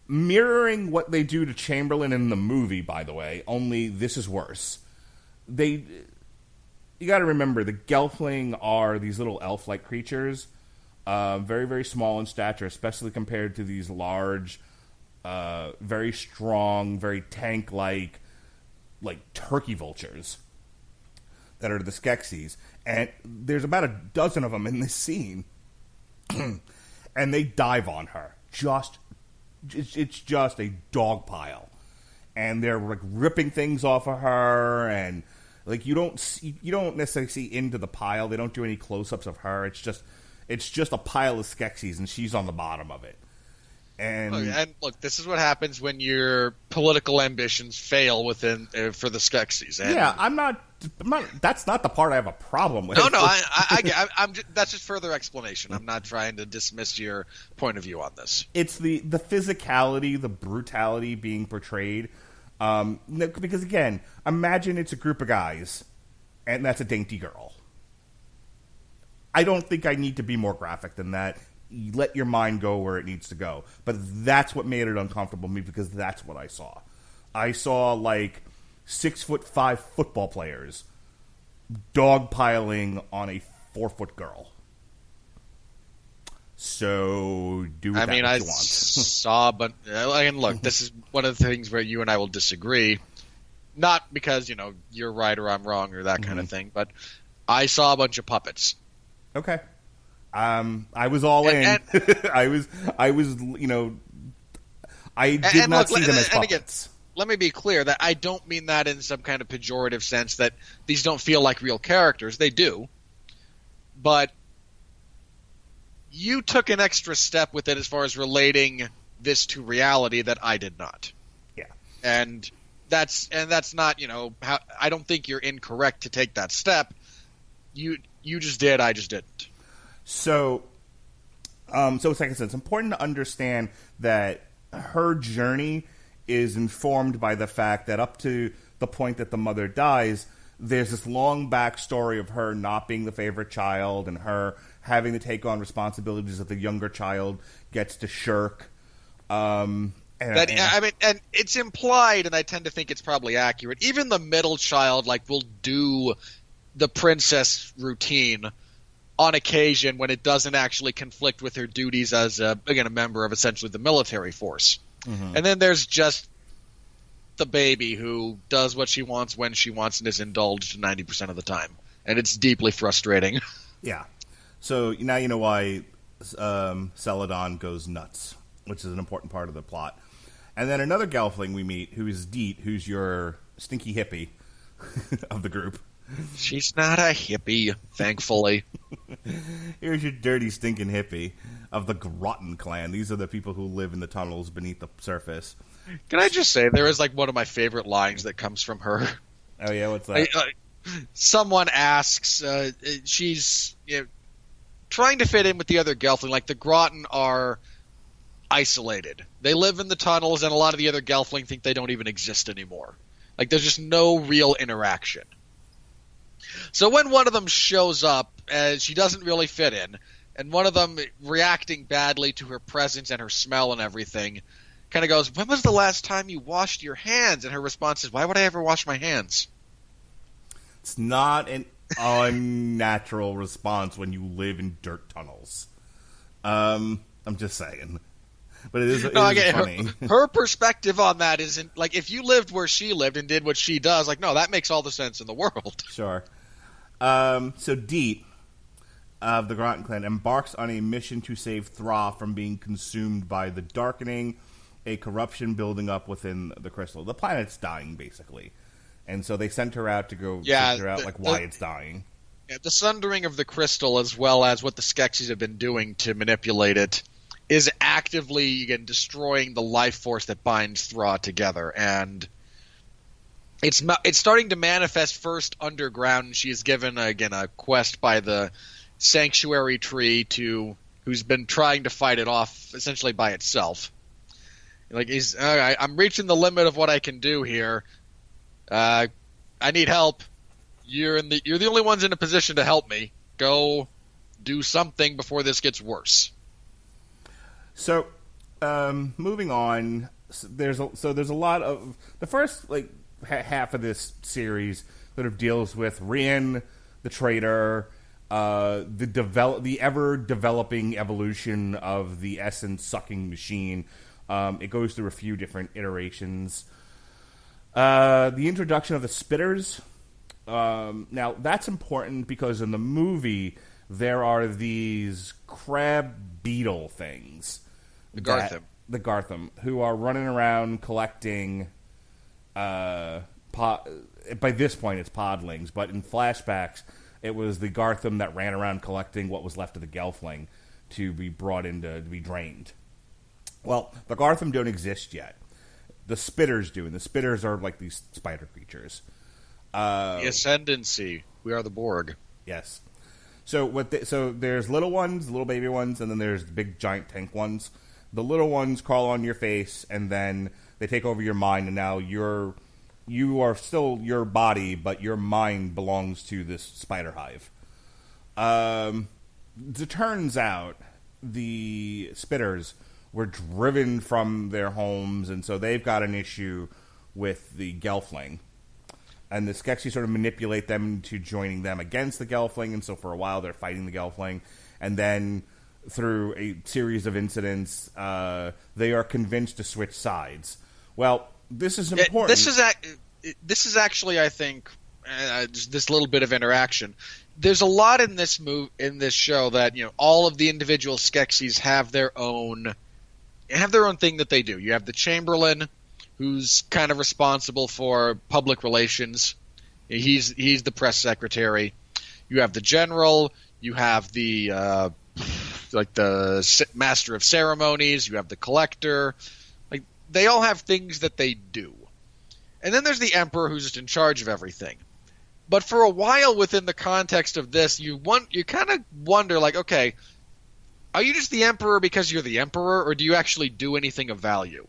mirroring what they do to Chamberlain in the movie, by the way, only this is worse. You got to remember, the Gelfling are these little elf-like creatures, very, very small in stature, especially compared to these large, very strong, very tank-like, like turkey vultures that are the Skeksis. And there's about a dozen of them in this scene. And they dive on her. It's just a dog pile. And they're like ripping things off of her, and like you don't necessarily see into the pile. They don't do any close-ups of her. It's just a pile of Skeksis, and she's on the bottom of it. And look, this is what happens when your political ambitions fail within for the Skeksis. Yeah, I'm not. That's not the part I have a problem with. No, that's just further explanation. I'm not trying to dismiss your point of view on this. It's the physicality, the brutality being portrayed. Because again, imagine it's a group of guys, and that's a dainty girl. I don't think I need to be more graphic than that. You let your mind go where it needs to go. But that's what made it uncomfortable to me, because that's what I saw. I saw, like, 6'5" football players dogpiling on a 4-foot girl. So do with that what you want. Saw, but and look, this is one of the things where you and I will disagree. Not because you're right or I'm wrong or that kind of thing, but I saw a bunch of puppets. Okay. I was all in. I was. I did not see them as puppets. Again, let me be clear that I don't mean that in some kind of pejorative sense that these don't feel like real characters. They do. But you took an extra step with it as far as relating this to reality that I did not. Yeah. And that's not, how, I don't think you're incorrect to take that step. You just did, I just didn't. So it's like I said, it's important to understand that her journey is informed by the fact that up to the point that the mother dies, there's this long backstory of her not being the favorite child and her having to take on responsibilities that the younger child gets to shirk. And it's implied, and I tend to think it's probably accurate. Even the middle child, will do the princess routine on occasion when it doesn't actually conflict with her duties as a member of essentially the military force. Mm-hmm. And then there's just the baby who does what she wants when she wants and is indulged 90% of the time. And it's deeply frustrating. Yeah. So now you know why Celadon goes nuts, which is an important part of the plot. And then another Gelfling we meet, who is Deet, who's your stinky hippie of the group. She's not a hippie, thankfully. Here's your dirty, stinking hippie of the Groton clan. These are the people who live in the tunnels beneath the surface. Can I just say, there is one of my favorite lines that comes from her. Oh, yeah? What's that? Someone asks, she's trying to fit in with the other Gelfling. The Groton are isolated. They live in the tunnels, and a lot of the other Gelfling think they don't even exist anymore. There's just no real interaction. So when one of them shows up, she doesn't really fit in, and one of them reacting badly to her presence and her smell and everything, kind of goes, "When was the last time you washed your hands?" And her response is, "Why would I ever wash my hands?" It's not an unnatural response when you live in dirt tunnels. I'm just saying. But it is funny. Her perspective on that isn't if you lived where she lived and did what she does, no, that makes all the sense in the world. Sure. So Deet of the Groton clan embarks on a mission to save Thra from being consumed by the darkening, a corruption building up within the crystal. The planet's dying, basically. And so they sent her out to go figure out why it's dying. Yeah, the sundering of the crystal, as well as what the Skeksis have been doing to manipulate it, is actively, again, destroying the life force that binds Thra together. And it's starting to manifest first underground. And she is given again a quest by the sanctuary tree who's been trying to fight it off essentially by itself. Like I'm reaching the limit of what I can do here. I need help. You're the only ones in a position to help me. Go do something before this gets worse. So, moving on, there's a lot of the first half of this series sort of deals with Rhiann, the traitor, the ever developing evolution of the essence sucking machine. It goes through a few different iterations. The introduction of the spitters. Now, that's important because in the movie, there are these crab beetle things. The Gartham. The Gartham, who are running around collecting... by this point, it's podlings, but in flashbacks, it was the Gartham that ran around collecting what was left of the Gelfling to be brought in to be drained. Well, the Gartham don't exist yet. The Spitters do, and the Spitters are like these spider creatures. The Ascendancy. We are the Borg. Yes. So so there's little ones, little baby ones, and then there's the big giant tank ones. The little ones crawl on your face, and then they take over your mind, and now you are still your body, but your mind belongs to this spider hive. It turns out the Spitters were driven from their homes, and so they've got an issue with the Gelfling. And the Skeksis sort of manipulate them into joining them against the Gelfling, and so for a while they're fighting the Gelfling. And then through a series of incidents, they are convinced to switch sides. Well, this is important. This is actually, I think, just this little bit of interaction. There's a lot in this show that all of the individual Skeksis have their own thing that they do. You have the Chamberlain, who's kind of responsible for public relations. He's the press secretary. You have the General. You have the the Master of Ceremonies. You have the Collector. Like, they all have things that they do. And then there's the Emperor, who's just in charge of everything. But for a while within the context of this, you kind of wonder, like, okay, are you just the Emperor because you're the Emperor, or do you actually do anything of value?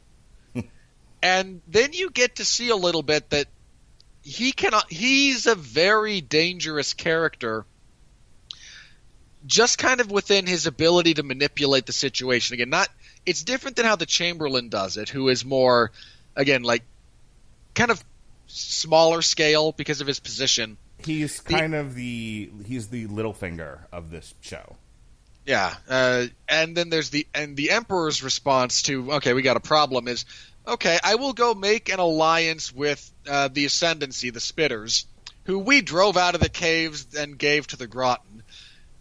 And then you get to see a little bit that he's a very dangerous character, just kind of within his ability to manipulate the situation. Again, it's different than how the Chamberlain does it, who is more, again, like, kind of smaller scale because of his position. He's the Littlefinger of this show. Yeah, and then there's the Emperor's response to, okay, we got a problem, is, okay, I will go make an alliance with the Ascendancy, the Spitters, who we drove out of the caves and gave to the Groton,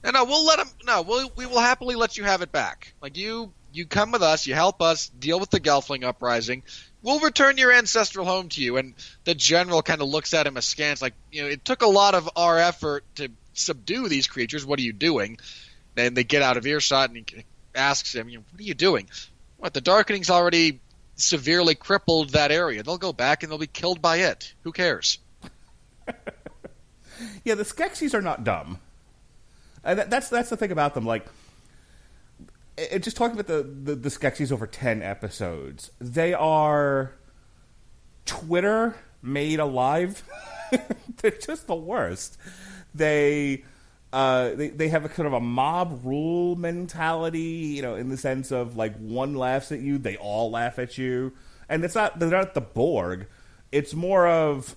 and we will happily let you have it back. Like, you come with us, you help us deal with the Gelfling uprising. We'll return your ancestral home to you. And the General kind of looks at him askance, like, it took a lot of our effort to subdue these creatures. What are you doing? And they get out of earshot, and he asks him, what are you doing? What, the Darkening's already severely crippled that area. They'll go back, and they'll be killed by it. Who cares? Yeah, the Skeksis are not dumb. And that's the thing about them. Like, just talking about the Skeksis over 10 episodes, they are Twitter made alive. They're just the worst. They have a kind of a mob rule mentality, in the sense of, like, one laughs at you, they all laugh at you. And they're not the Borg. It's more of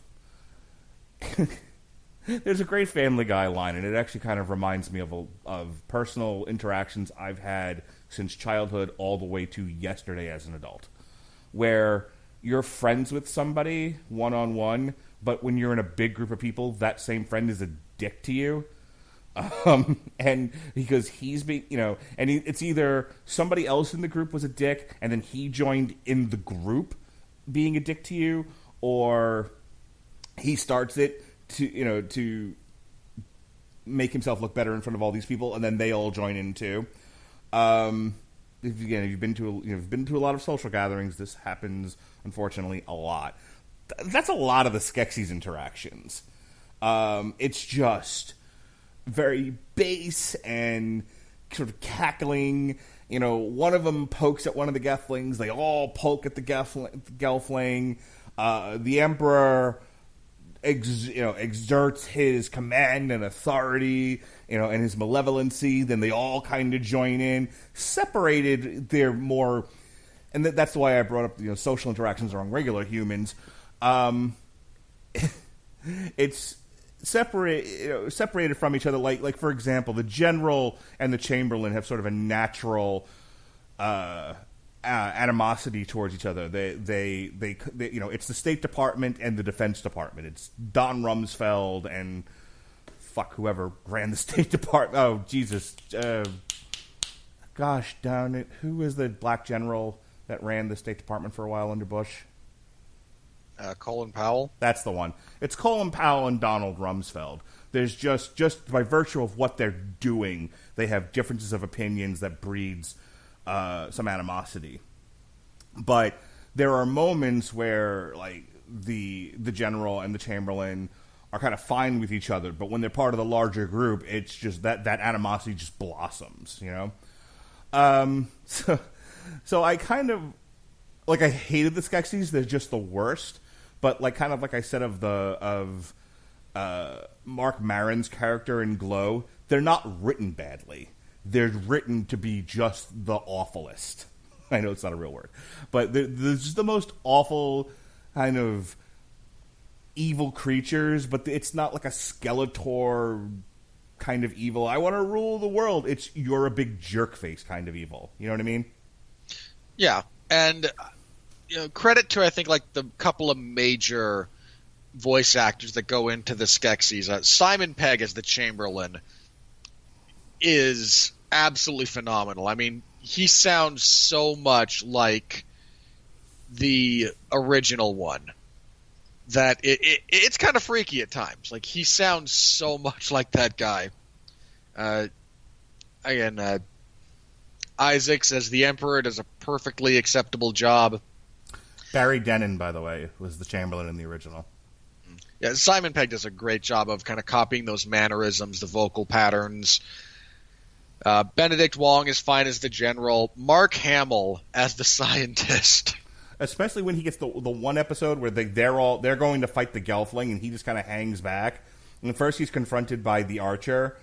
there's a great Family Guy line, and it actually kind of reminds me of personal interactions I've had since childhood all the way to yesterday as an adult, where you're friends with somebody one-on-one, but when you're in a big group of people, that same friend is a dick to you. And because he's being, it's either somebody else in the group was a dick, and then he joined in the group being a dick to you, or he starts it to make himself look better in front of all these people, and then they all if you've been to a lot of social gatherings, this happens unfortunately a lot. that's a lot of the Skeksis interactions. It's just very base and sort of cackling. You know, one of them pokes at one of the Gelflings. They all poke at the Gelfling. The Emperor exerts his command and authority, and his malevolency. Then they all kind of join in. Separated, they're more, and that's why I brought up social interactions among regular humans. It's separated from each other. Like for example, the General and the Chamberlain have sort of a natural animosity towards each other. They it's the State Department and the Defense Department. It's Don Rumsfeld and fuck whoever ran the State Department. Oh Jesus, gosh darn it! Who was the black general that ran the State Department for a while under Bush? Colin Powell. That's the one. It's Colin Powell and Donald Rumsfeld. There's just by virtue of what they're doing, they have differences of opinions that breeds some animosity. But there are moments where, like, the general and the Chamberlain are kind of fine with each other, but when they're part of the larger group, it's just that animosity just blossoms, So I kind of, I hated the Skeksis. They're just the worst. But like I said of Mark Maron's character in Glow, they're not written badly. They're written to be just the awfulest. I know it's not a real word, but they're just the most awful kind of evil creatures. But it's not like a Skeletor kind of evil. I want to rule the world. It's you're a big jerk face kind of evil. You know what I mean? Yeah, and credit to, I think, like the couple of major voice actors that go into the Skeksis. Simon Pegg as the Chamberlain is absolutely phenomenal. I mean, he sounds so much like the original one that it's kind of freaky at times. Like, he sounds so much like that guy. Isaacs as the Emperor does a perfectly acceptable job. Barry Dennen, by the way, was the Chamberlain in the original. Yeah, Simon Pegg does a great job of kind of copying those mannerisms, the vocal patterns. Benedict Wong is fine as the General. Mark Hamill as the scientist. Especially when he gets the one episode where they're going to fight the Gelfling and he just kind of hangs back. And first he's confronted by the Archer,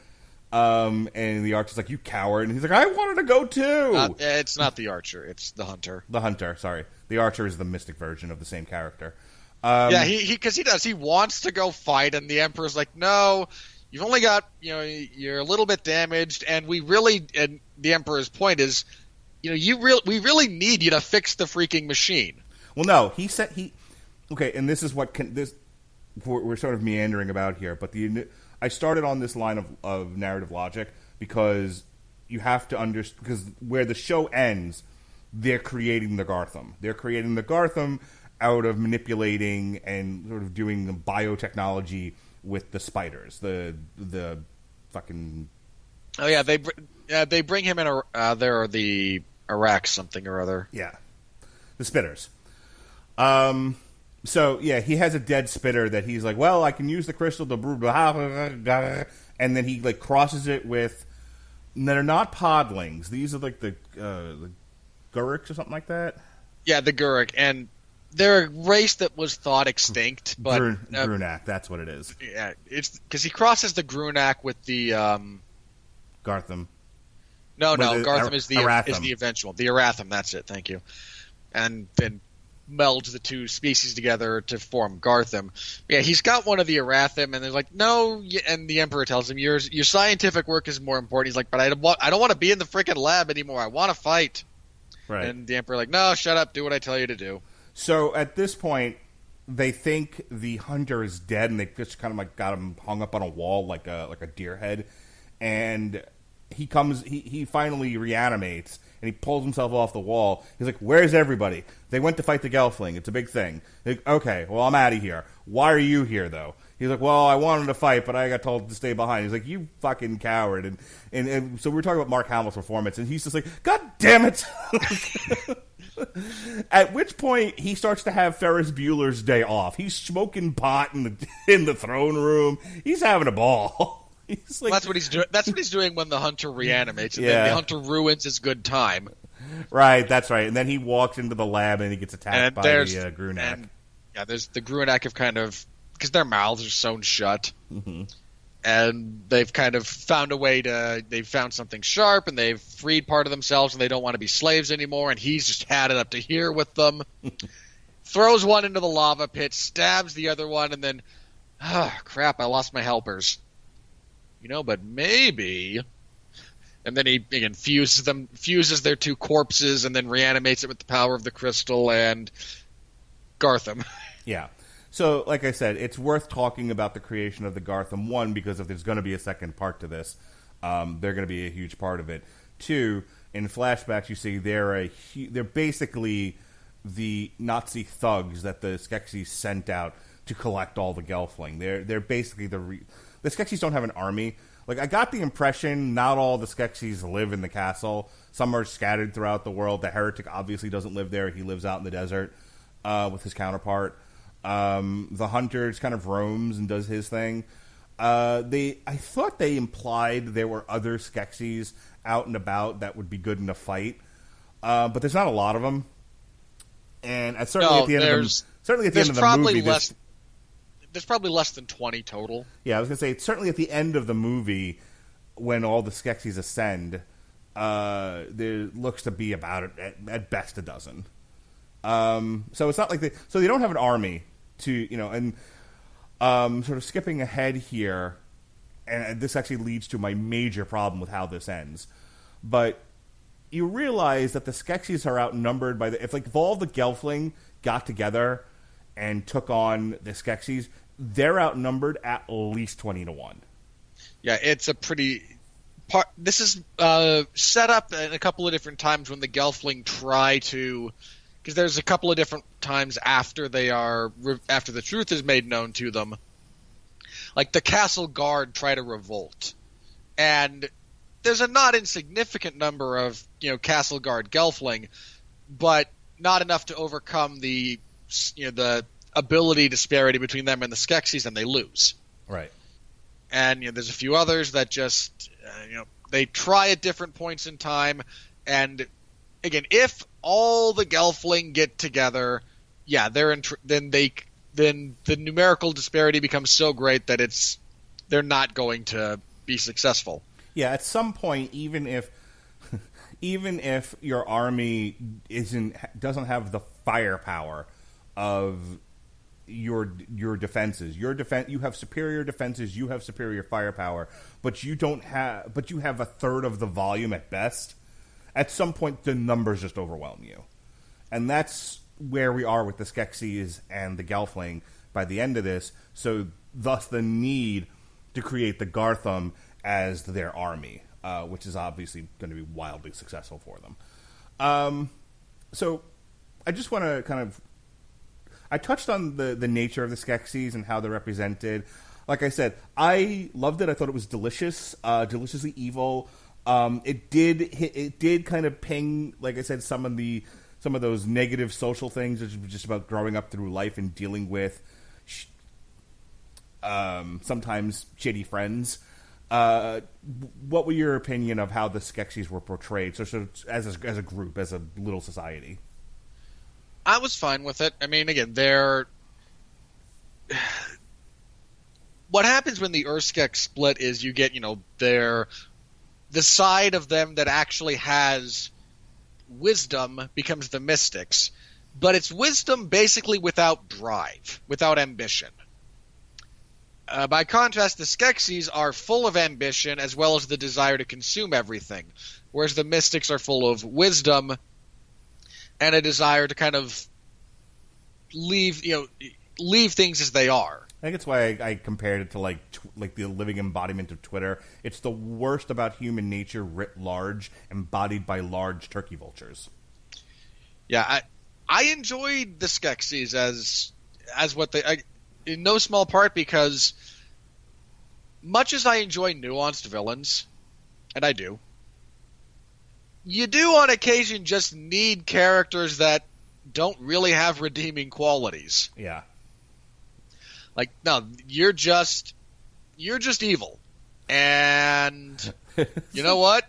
and the Archer's like, "You coward!" And he's like, "I wanted to go too." It's not the Archer; it's the Hunter. The Hunter, sorry. The Archer is the mystic version of the same character. Yeah, because he does. He wants to go fight, and the Emperor's like, "No, you've only got, you're a little bit damaged, and and the Emperor's point is, we really need you to fix the freaking machine." Well, no, he said okay, and this is what we're sort of meandering about here, but I started on this line of narrative logic because you have to understand, because where the show ends, they're creating the Gartham. They're creating the Gartham out of manipulating and sort of doing the biotechnology with the spiders. The fucking... Oh, yeah, they bring him in, there are the Iraq something or other. Yeah. The spitters. So, yeah, he has a dead spitter that he's like, well, I can use the crystal to brew, and then he, crosses it with... They're not podlings. These are, the Guriks or something like that? Yeah, the Gurik, and they're a race that was thought extinct, but... Grunak, that's what it is. Yeah, it's because he crosses the Grunak with the... Gartham. No, Gartham is the eventual. The Aratham, that's it, thank you. And then melds the two species together to form Gartham. Yeah, he's got one of the Aratham, and they're like, no, and the Emperor tells him, your scientific work is more important. He's like, but I don't want to be in the freaking lab anymore. I want to fight. Right. And the Emperor like, no, shut up, do what I tell you to do. So at this point, they think the Hunter is dead, and they just kind of got him hung up on a wall like a deer head. And he finally reanimates, and he pulls himself off the wall. He's like, where's everybody? They went to fight the Gelfling. It's a big thing. Like, okay, well, I'm out of here. Why are you here, though? He's like, well, I wanted to fight, but I got told to stay behind. He's like, you fucking coward. And so we were talking about Mark Hamill's performance, and he's just like, God damn it! At which point he starts to have Ferris Bueller's Day Off. He's smoking pot in the throne room. He's having a ball. He's like, that's what he's doing. That's what he's doing when the hunter reanimates, and then the hunter ruins his good time. Right, that's right. And then he walks into the lab and he gets attacked by the Grunak. There's the Grunak have kind of, because their mouths are sewn shut, and they've kind of found a way they've found something sharp, and they've freed part of themselves, and they don't want to be slaves anymore, and he's just had it up to here with them. Throws one into the lava pit, stabs the other one, and then, crap, I lost my helpers. But maybe... And then he again fuses their two corpses, and then reanimates it with the power of the crystal and Gartham. Yeah. So, like I said, it's worth talking about the creation of the Gartham. One, because if there's going to be a second part to this, they're going to be a huge part of it. Two, in flashbacks, you see they're basically the Nazi thugs that the Skeksis sent out to collect all the Gelfling. They're basically the Skeksis don't have an army. Like, I got the impression not all the Skeksis live in the castle. Some are scattered throughout the world. The heretic obviously doesn't live there. He lives out in the desert with his counterpart. The hunter just kind of roams and does his thing. I thought they implied there were other Skeksis out and about that would be good in a fight. But there's not a lot of them. And certainly at the end of the movie... There's probably less than 20 total. Yeah, I was going to say, certainly at the end of the movie, when all the Skeksis ascend, there looks to be about, at best, a dozen. So it's not like so they don't have an army to, and sort of skipping ahead here, and this actually leads to my major problem with how this ends. But you realize that the Skeksis are outnumbered by if all the Gelfling got together and took on the Skeksis, they're outnumbered at least 20-1. Yeah, it's a pretty... This is set up in a couple of different times when the Gelfling try to... Because there's a couple of different times after after the truth is made known to them. Like, the castle guard try to revolt. And there's a not insignificant number of, castle guard Gelfling, but not enough to overcome the ability disparity between them and the Skeksis, and they lose. Right. And there's a few others that just they try at different points in time, and again, if all the Gelfling get together, then the numerical disparity becomes so great that they're not going to be successful. Yeah, at some point, even if your army doesn't have the firepower of your defenses. You have superior defenses, you have superior firepower, but you have a third of the volume at best. At some point the numbers just overwhelm you. And that's where we are with the Skeksis and the Gelfling by the end of this, so thus the need to create the Gartham as their army, which is obviously going to be wildly successful for them. So I just want to I touched on the nature of the Skeksis and how they're represented. Like I said, I loved it. I thought it was delicious, deliciously evil. It did kind of ping, like I said, some of those negative social things, which was just about growing up through life and dealing with sometimes shitty friends. What were your opinion of how the Skeksis were portrayed, so as a group, as a little society? I was fine with it. I mean, again, what happens when the Urskek split is you get, the side of them that actually has wisdom becomes the mystics, but it's wisdom basically without drive, without ambition. By contrast, the Skeksis are full of ambition as well as the desire to consume everything, whereas the mystics are full of wisdom and a desire to kind of leave things as they are. I think it's why I compared it to like the living embodiment of Twitter. It's the worst about human nature writ large, embodied by large turkey vultures. Yeah, I enjoyed the Skeksis as what they, in no small part because much as I enjoy nuanced villains, and I do, you do on occasion just need characters that don't really have redeeming qualities. Yeah. Like, no, you're just evil. And you know what?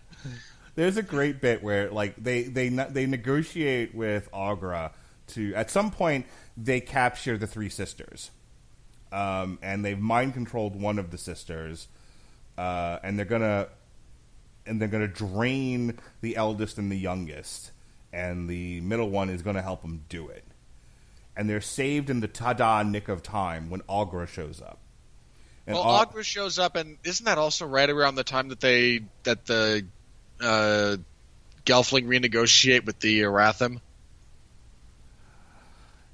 There's a great bit where like they negotiate with Agra to, at some point they capture the three sisters, and they've mind controlled one of the sisters, and they're gonna drain the eldest and the youngest, and the middle one is gonna help them do it. And they're saved in the tada nick of time when Agra shows up. And well, Agra shows up, and isn't that also right around the time that the Gelfling renegotiate with the Arathim?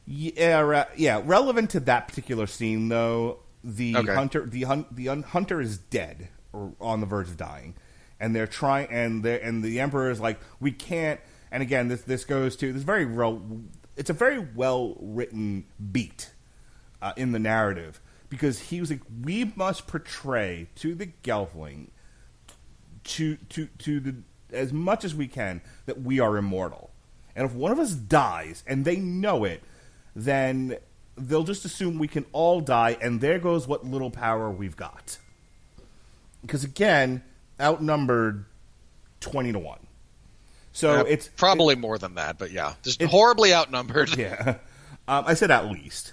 Yeah, relevant to that particular scene though. The Okay. hunter is dead or on the verge of dying, and they're trying, and the Emperor is like, we can't. And again, this goes to this it's a very well written beat in the narrative, because he was like, we must portray to the Gelfling to the as much as we can that we are immortal, and if one of us dies and they know it, then they'll just assume we can all die, and there goes what little power we've got. Because again, outnumbered 20-1. So it's probably more than that, but yeah, just horribly outnumbered. Yeah, I said at least.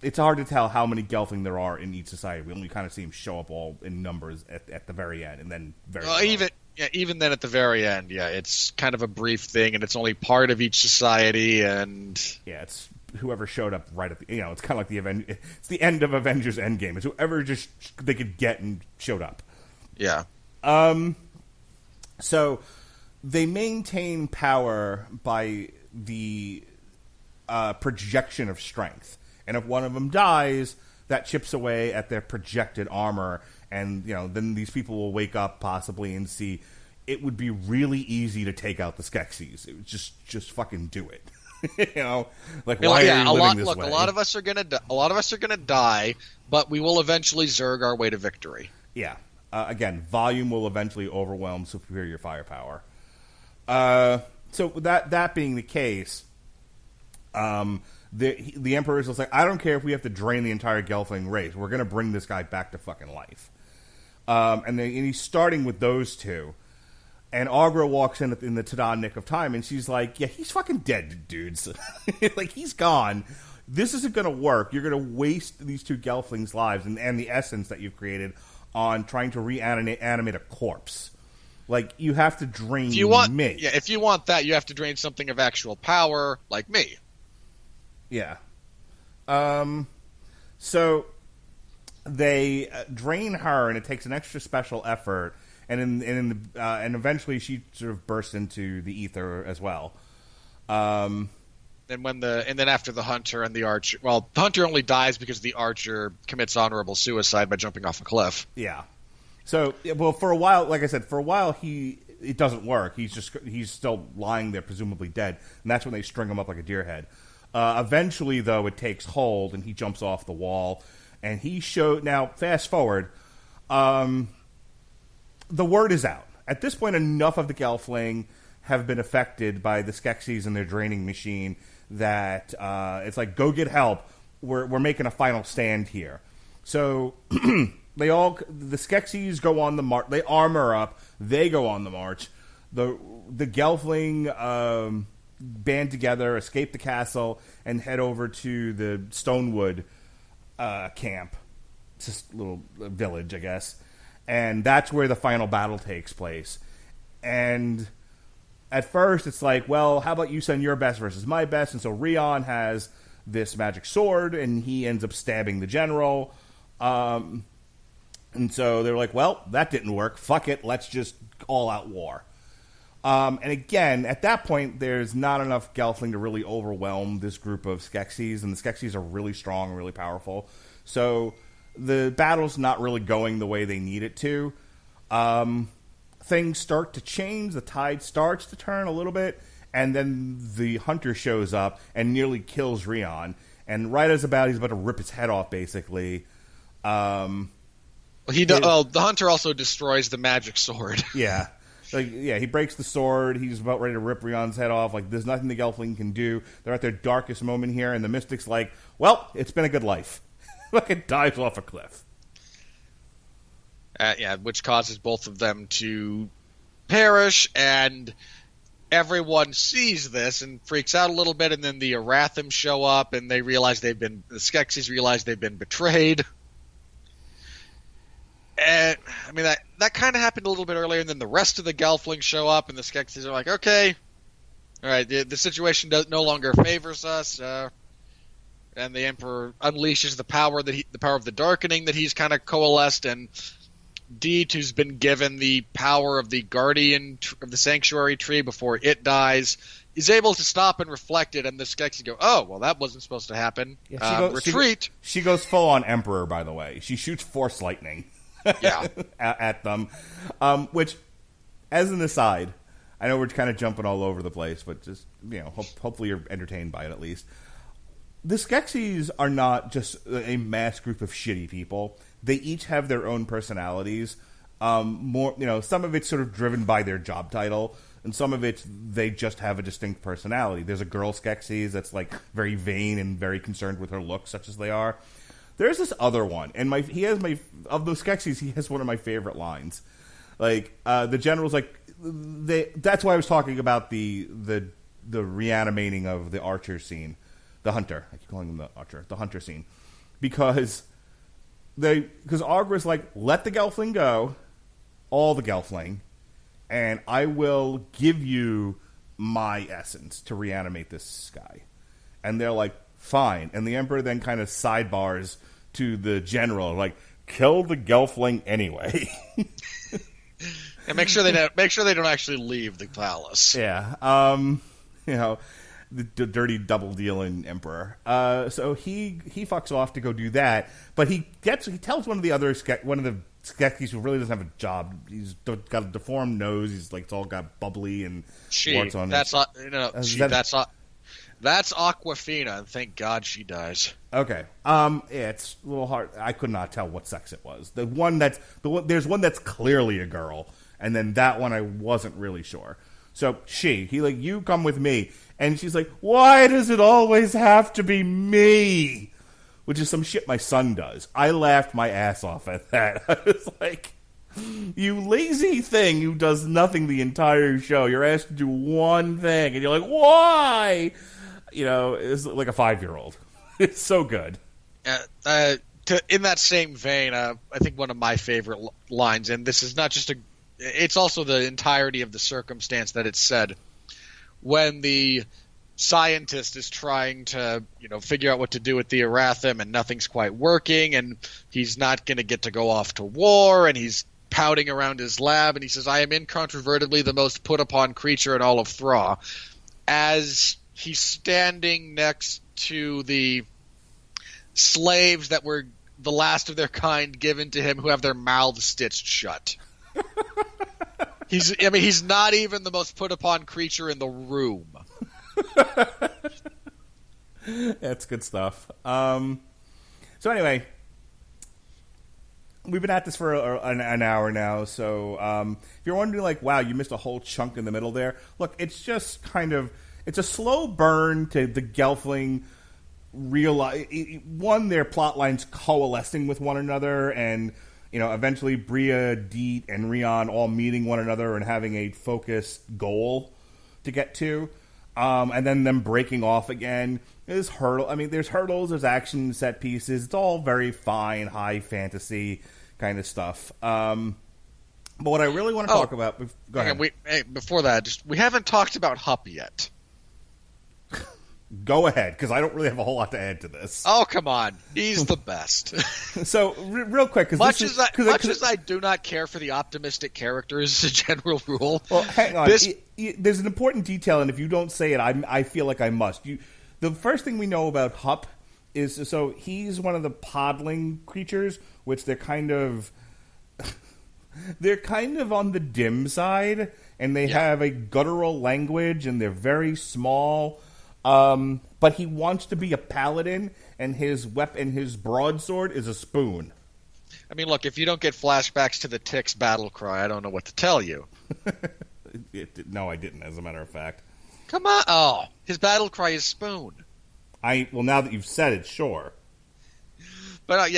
It's hard to tell how many Gelfling there are in each society. We only kind of see them show up all in numbers at the very end, and then even then at the very end, yeah, it's kind of a brief thing, and it's only part of each society, and yeah, it's whoever showed up right at the, it's kind of like it's the end of Avengers Endgame. It's whoever just they could get and showed up. Yeah. So they maintain power by the projection of strength. And if one of them dies, that chips away at their projected armor, and then these people will wake up possibly and see it would be really easy to take out the Skeksis. It would just fucking do it. Why are you living this way? A lot of us are gonna die, but we will eventually Zerg our way to victory. Yeah. Again, volume will eventually overwhelm superior firepower. So that being the case, the Emperor is like, I don't care if we have to drain the entire Gelfling race. We're going to bring this guy back to fucking life. And he's starting with those two. And Agra walks in the tada nick of time, and she's like, yeah, he's fucking dead, dudes. Like, he's gone. This isn't going to work. You're going to waste these two Gelflings' lives and the essence that you've created on trying to reanimate a corpse. Like, you have to drain me. Yeah, if you want that, you have to drain something of actual power, like me. Yeah. So they drain her, and it takes an extra special effort, and eventually she sort of bursts into the ether as well. And then after the hunter and the archer, well, the hunter only dies because the archer commits honorable suicide by jumping off a cliff. Yeah. So, well, for a while, like I said, it doesn't work. He's still lying there, presumably dead, and that's when they string him up like a deer head. Eventually, though, it takes hold, and he jumps off the wall, and now, fast forward, the word is out. At this point, enough of the Gelfling have been affected by the Skeksis and their draining machine that it's like, go get help. We're making a final stand here. So the Skeksis go on the march. They armor up. They go on the march. The Gelfling band together, escape the castle, and head over to the Stonewood camp. It's just a little village, I guess. And that's where the final battle takes place. And at first, it's like, well, how about you send your best versus my best? And so Rion has this magic sword, and he ends up stabbing the general. And so they're like, well, that didn't work. Fuck it. Let's just all-out war. And again, at that point, there's not enough Gelfling to really overwhelm this group of Skeksis, and the Skeksis are really strong and really powerful. So the battle's not really going the way they need it to. Things start to change. The tide starts to turn a little bit, and then the hunter shows up and nearly kills Rion. And right as he's about to rip his head off, basically. The hunter also destroys the magic sword. Yeah. Like, yeah, he breaks the sword. He's about ready to rip Rion's head off. Like, there's nothing the Gelfling can do. They're at their darkest moment here, and the Mystic's like, well, it's been a good life. Like, it dives off a cliff. Which causes both of them to perish, and everyone sees this and freaks out a little bit, and then the Arathim show up, and the Skeksis realize they've been betrayed. And I mean that kind of happened a little bit earlier, and then the rest of the Gelflings show up, and the Skeksis are like, okay, all right, the situation no longer favors us, and the Emperor unleashes the power of the Darkening that he's kind of coalesced, and Deet, who's been given the power of the Guardian of the Sanctuary Tree before it dies, is able to stop and reflect it, and the Skeksis go, oh, well, that wasn't supposed to happen. Yeah, retreat. She goes full on Emperor, by the way. She shoots Force Lightning. Yeah, at them, which, as an aside, I know we're kind of jumping all over the place, but just hopefully you're entertained by it at least. The Skeksis are not just a mass group of shitty people. They each have their own personalities. Some of it's sort of driven by their job title, and some of it's they just have a distinct personality. There's a girl Skeksis that's like very vain and very concerned with her looks, such as they are. There's this other one, and of those Skeksis, he has one of my favorite lines. Like, the general's like, that's why I was talking about the reanimating of the archer scene. The hunter. I keep calling him the archer. The hunter scene. Because Aughra's like, let the Gelfling go, all the Gelfling, and I will give you my essence to reanimate this guy. And they're like, fine. And the Emperor then kind of sidebars to the general, like, kill the Gelfling anyway. And make sure they don't actually leave the palace. Yeah. The dirty double dealing Emperor. So he fucks off to go do that, but he tells one of the Skeksis who really doesn't have a job. He's got a deformed nose. He's like, it's all got bubbly and warts on it. That's Aquafina, and thank God she dies. Okay. Yeah, it's a little hard. I could not tell what sex it was. There's one that's clearly a girl, and then that one I wasn't really sure. So you come with me, and she's like, why does it always have to be me? Which is some shit my son does. I laughed my ass off at that. I was like, you lazy thing who does nothing the entire show. You're asked to do one thing, and you're like, why? It's like a 5-year-old. It's so good. In that same vein, I think one of my favorite lines, and this is not just it's also the entirety of the circumstance that it's said, when the scientist is trying to, figure out what to do with the Arathim, and nothing's quite working, and he's not going to get to go off to war, and he's pouting around his lab, and he says, I am incontrovertibly the most put-upon creature in all of Thra. As he's standing next to the slaves that were the last of their kind given to him, who have their mouths stitched shut. He's not even the most put-upon creature in the room. That's good stuff. So anyway, we've been at this for an hour now, so if you're wondering, like, wow, you missed a whole chunk in the middle there, look, it's just it's a slow burn to the Gelfling realize, one, their plot lines coalescing with one another, and eventually Bria, Deet, and Rion all meeting one another and having a focused goal to get to, and then them breaking off again. There's hurdles, there's action set pieces. It's all very fine, high fantasy kind of stuff. But what I really want to talk about... Go ahead. Before that, we haven't talked about Hupp yet. Go ahead, because I don't really have a whole lot to add to this. Oh, come on. He's the best. So, real quick... Much as I do not care for the optimistic characters as a general rule... Well, hang on. There's an important detail, and if you don't say it, I feel like I must. The first thing we know about Hupp is... So, he's one of the podling creatures, which they're kind of... They're kind of on the dim side, and they have a guttural language, and they're very small... but he wants to be a paladin, and his broadsword is a spoon. I mean, look, if you don't get flashbacks to the Ticks battle cry, I don't know what to tell you. No, I didn't, as a matter of fact. Come on. Oh, his battle cry is Spoon. Well, now that you've said it, sure. But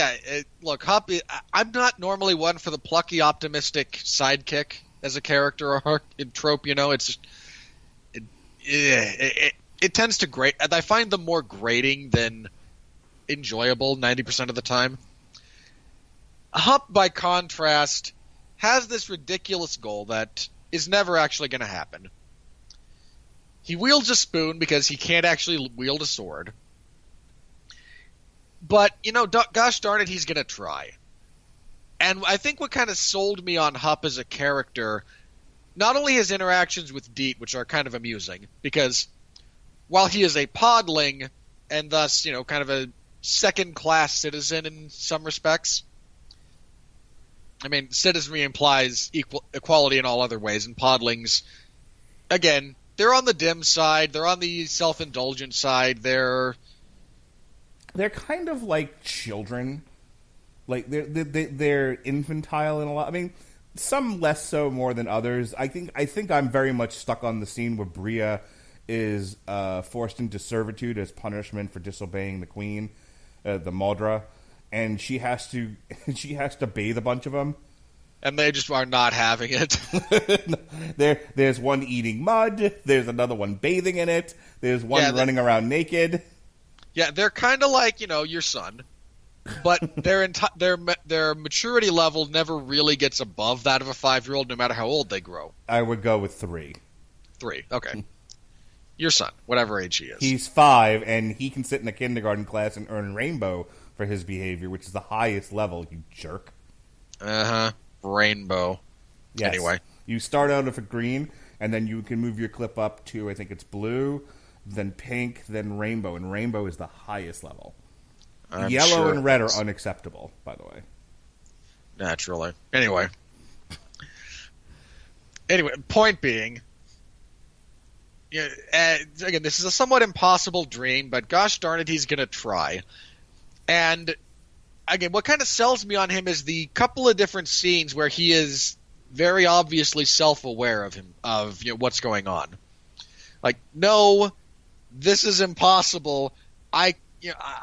look, Hup, I'm not normally one for the plucky, optimistic sidekick as a character or trope, it's just, it tends to grate. I find them more grating than enjoyable 90% of the time. Hup, by contrast, has this ridiculous goal that is never actually going to happen. He wields a spoon because he can't actually wield a sword. But, gosh darn it, he's going to try. And I think what kind of sold me on Hup as a character, not only his interactions with Deet, which are kind of amusing, because while he is a podling, and thus, kind of a second-class citizen in some respects, I mean, citizenry implies equality in all other ways, and podlings, again, they're on the dim side, they're on the self-indulgent side, they're kind of like children. Like, they're infantile in a lot. I mean, some less so more than others. I think I'm very much stuck on the scene where Bria is forced into servitude as punishment for disobeying the queen, the Maudra, and she has to bathe a bunch of them. And they just are not having it. There's one eating mud. There's another one bathing in it. There's one running around naked. Yeah, they're kind of like, your son, but their maturity level never really gets above that of a 5-year-old, no matter how old they grow. I would go with 3. 3, okay. Your son, whatever age he is. He's 5, and he can sit in a kindergarten class and earn rainbow for his behavior, which is the highest level, you jerk. Uh-huh. Rainbow. Yes. Anyway. You start out with a green, and then you can move your clip up to, I think it's blue, then pink, then rainbow, and rainbow is the highest level. Yellow and red are unacceptable, by the way. Naturally. Anyway, point being, again, this is a somewhat impossible dream, but gosh darn it, he's going to try. And again, what kind of sells me on him is the couple of different scenes where he is very obviously self-aware of what's going on. Like, no, this is impossible. I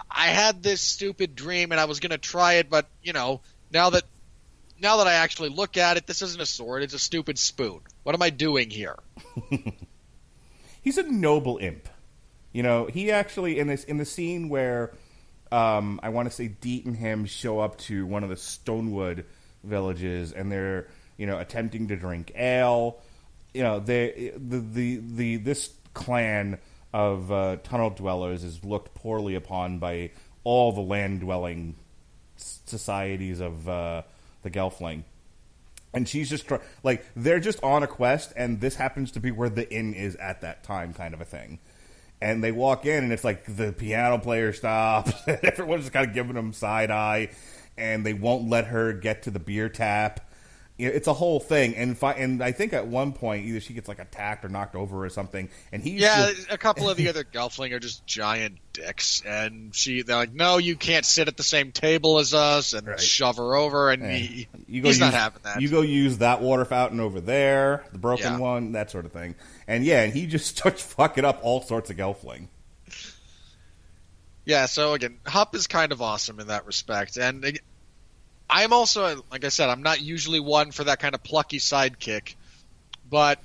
had this stupid dream and I was going to try it, but now that I actually look at it, this isn't a sword; it's a stupid spoon. What am I doing here? He's a noble imp. He actually in the scene where I want to say Deet and him show up to one of the Stonewood villages, and they're attempting to drink ale. This clan of tunnel dwellers is looked poorly upon by all the land-dwelling societies of the Gelfling. And she's just they're just on a quest, and this happens to be where the inn is at that time, kind of a thing. And they walk in, and it's like the piano player stops. Everyone's just kind of giving them side eye, and they won't let her get to the beer tap. It's a whole thing, and I think at one point either she gets attacked or knocked over or something, and a couple of the other Gelfling are just giant dicks, and they're like, no, you can't sit at the same table as us, and shove her over, and he's not having that. You go use that water fountain over there, the broken one, that sort of thing, and he just starts fucking up all sorts of Gelfling. Yeah, so again, Hup is kind of awesome in that respect, and I'm also, like I said, I'm not usually one for that kind of plucky sidekick, but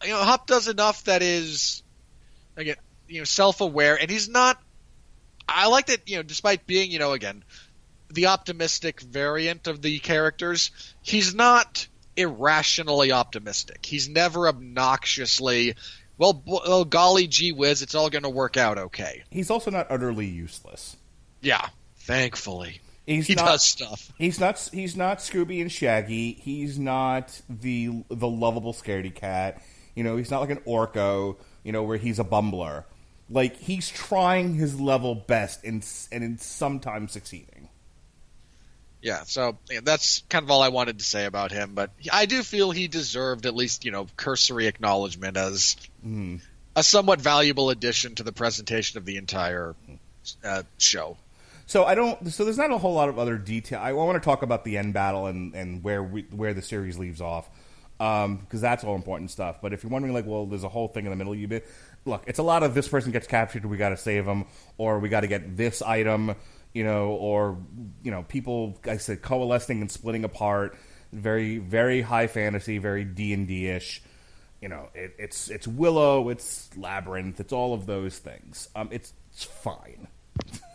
Hup does enough that is, again, self-aware, and he's not. I like that, despite being, again, the optimistic variant of the characters, he's not irrationally optimistic. He's never obnoxiously, well, golly gee whiz, it's all going to work out okay. He's also not utterly useless. Yeah, thankfully. He does stuff. He's not Scooby and Shaggy. He's not the lovable scaredy cat. He's not like an Orko, where he's a bumbler. He's trying his level best and sometimes succeeding. Yeah, so that's kind of all I wanted to say about him. But I do feel he deserved at least, cursory acknowledgement as a somewhat valuable addition to the presentation of the entire show. So there's not a whole lot of other detail. I want to talk about the end battle and where the series leaves off, because that's all important stuff. But if you're wondering, like, well, there's a whole thing in the middle. Look, it's a lot of this person gets captured, we got to save them, or we got to get this item, or people, like I said, coalescing and splitting apart. Very, very high fantasy, very D&D-ish. It's Willow, it's Labyrinth, it's all of those things. It's fine.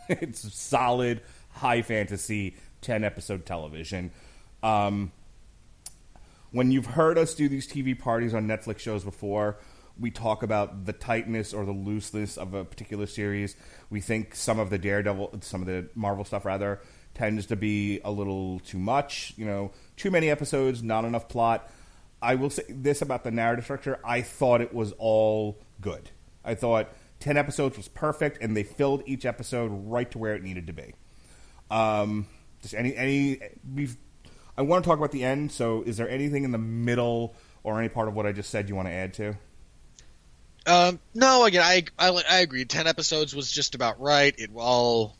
It's solid, high fantasy, 10-episode television. When you've heard us do these TV parties on Netflix shows before, we talk about the tightness or the looseness of a particular series. We think some of the Marvel stuff, rather, tends to be a little too much. Too many episodes, not enough plot. I will say this about the narrative structure. I thought it was all good. I thought 10 episodes was perfect, and they filled each episode right to where it needed to be. I want to talk about the end, so is there anything in the middle or any part of what I just said you want to add to? No, again, I agree. 10 episodes was just about right. It all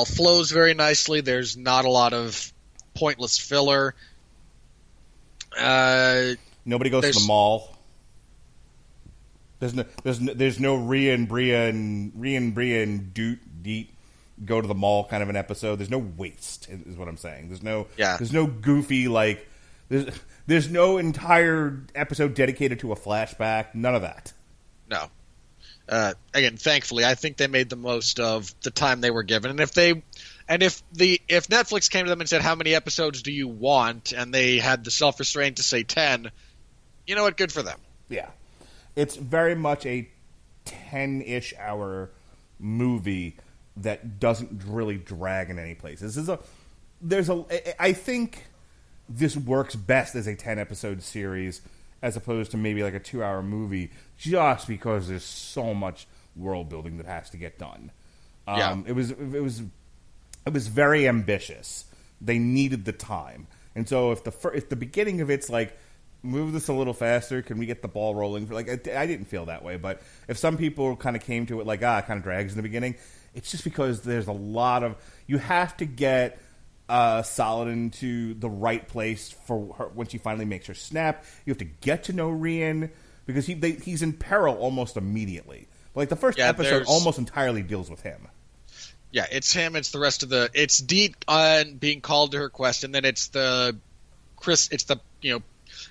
flows very nicely. There's not a lot of pointless filler. Nobody goes to the mall. There's no Rhea and Bria and Doot go to the mall kind of an episode. There's no waste, is what I'm saying. There's no goofy, like, there's no entire episode dedicated to a flashback. None of that. No. Again, thankfully, I think they made the most of the time they were given. And if Netflix came to them and said, how many episodes do you want? And they had the self-restraint to say 10, you know what? Good for them. Yeah. It's very much a 10-ish hour movie that doesn't really drag in any place. I think this works best as a 10-episode series as opposed to maybe like a 2-hour movie, just because there's so much world building that has to get done. It was very ambitious. They needed the time, and so if the beginning of it's like, move this a little faster, can we get the ball rolling? I didn't feel that way, but if some people kind of came to it like, it kind of drags in the beginning, it's just because there's a lot of, you have to get Solid into the right place for her when she finally makes her snap. You have to get to know Rian because he's in peril almost immediately. Like the first episode almost entirely deals with him. Yeah, it's him. It's the rest of it's Deet being called to her quest, and then it's the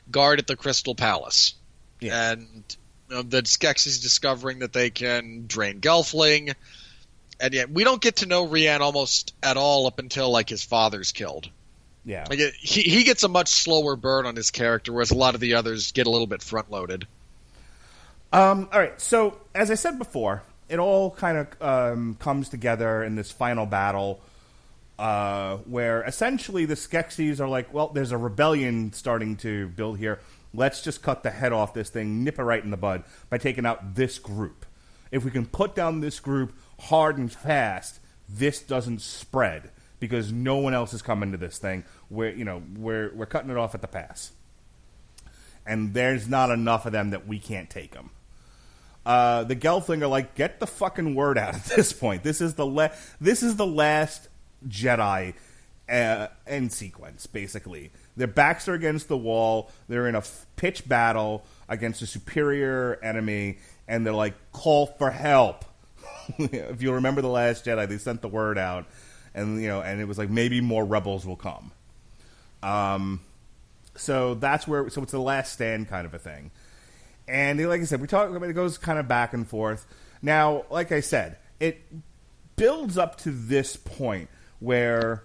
guard at the Crystal Palace, and the Skeksis discovering that they can drain Gelfling. And yet, we don't get to know Rian almost at all up until, like, his father's killed. Yeah. Like, he gets a much slower burn on his character, whereas a lot of the others get a little bit front-loaded. All right, so, as I said before, it all kind of comes together in this final battle where, essentially, the Skeksis are like, well, there's a rebellion starting to build here. Let's just cut the head off this thing, nip it right in the bud, by taking out this group. If we can put down this group hard and fast, this doesn't spread because no one else is coming to this thing. We're cutting it off at the pass, and there's not enough of them that we can't take them. The Gelfling are like, get the fucking word out at this point. This is the last Jedi end sequence. Basically, their backs are against the wall. They're in a pitch battle against a superior enemy, and they're like, call for help. If you remember The Last Jedi, they sent the word out, and it was like, maybe more rebels will come. So that's where. So it's the last stand kind of a thing, and like I said, it goes kind of back and forth. Now, like I said, it builds up to this point where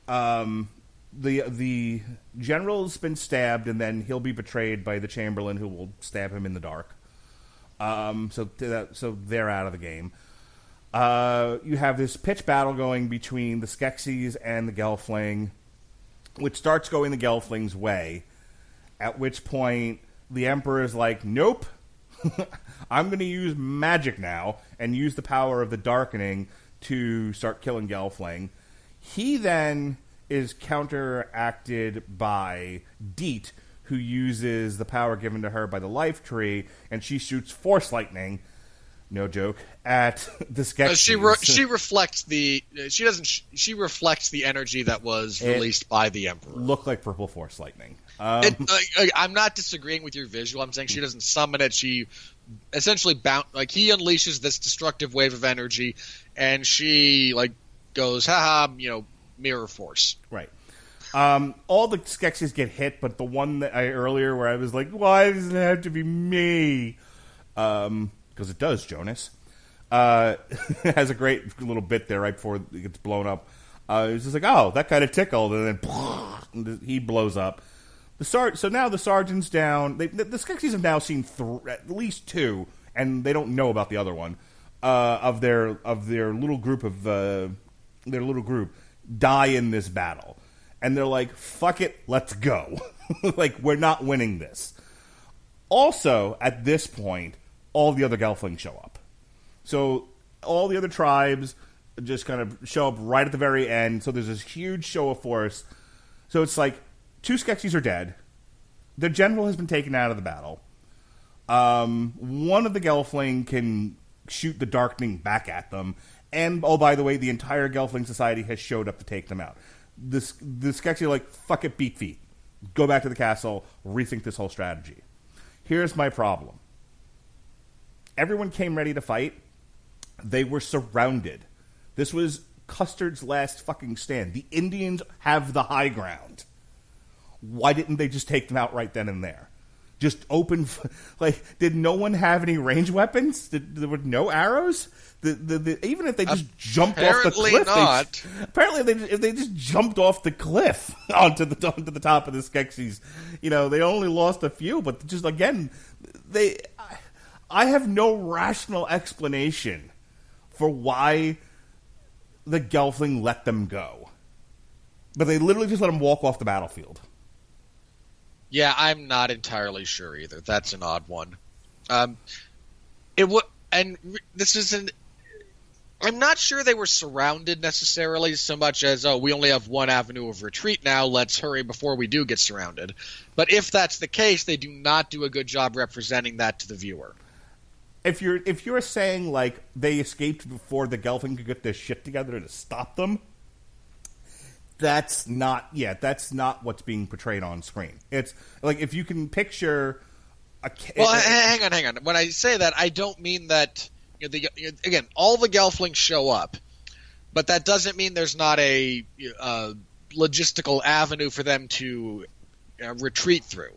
the general's been stabbed, and then he'll be betrayed by the Chamberlain, who will stab him in the dark. So they're out of the game. You have this pitch battle going between the Skeksis and the Gelfling, which starts going the Gelfling's way, at which point the Emperor is like, nope, I'm going to use magic now and use the power of the Darkening to start killing Gelfling. He then is counteracted by Deet, who uses the power given to her by the life tree, and she shoots force lightning, no joke, at the Skeksis. She reflects she reflects the energy that was released by the Emperor. Looked like Purple Force lightning. I'm not disagreeing with your visual. I'm saying she doesn't summon it. She essentially he unleashes this destructive wave of energy, and she goes, haha, mirror force. Right. All the Skeksis get hit, but the one that earlier where I was like, why does it have to be me? Because it does, Jonas. It has a great little bit there right before it gets blown up. It was just like, oh, that kind of tickled, and then he blows up. So now the sergeant's down. The Skeksis have now seen at least 2, and they don't know about the other one of their little group die in this battle, and they're like, "Fuck it, let's go." We're not winning this. Also, at this point, all the other Gelflings show up. So all the other tribes just kind of show up right at the very end. So there's this huge show of force. So it's like 2 Skeksis are dead. Their general has been taken out of the battle. One of the Gelfling can shoot the Darkening back at them. And, oh, by the way, the entire Gelfling society has showed up to take them out. The Skeksis are like, fuck it, beat feet. Go back to the castle, rethink this whole strategy. Here's my problem. Everyone came ready to fight. They were surrounded. This was Custard's last fucking stand. The Indians have the high ground. Why didn't they just take them out right then and there? Just open, did no one have any ranged weapons? There were no arrows? Even if they just jumped off the cliff, if they just jumped off the cliff onto the top of the Skeksis, they only lost a few. But just again, I have no rational explanation for why the Gelfling let them go, but they literally just let them walk off the battlefield. Yeah, I'm not entirely sure either. That's an odd one. I'm not sure they were surrounded necessarily so much as, we only have one avenue of retreat now, let's hurry before we do get surrounded. But if that's the case, they do not do a good job representing that to the viewer. If you're saying, they escaped before the Gelfling could get their shit together to stop them, that's not what's being portrayed on screen. It's if you can picture hang on. When I say that, I don't mean that again, all the Gelflings show up, but that doesn't mean there's not a logistical avenue for them to retreat through.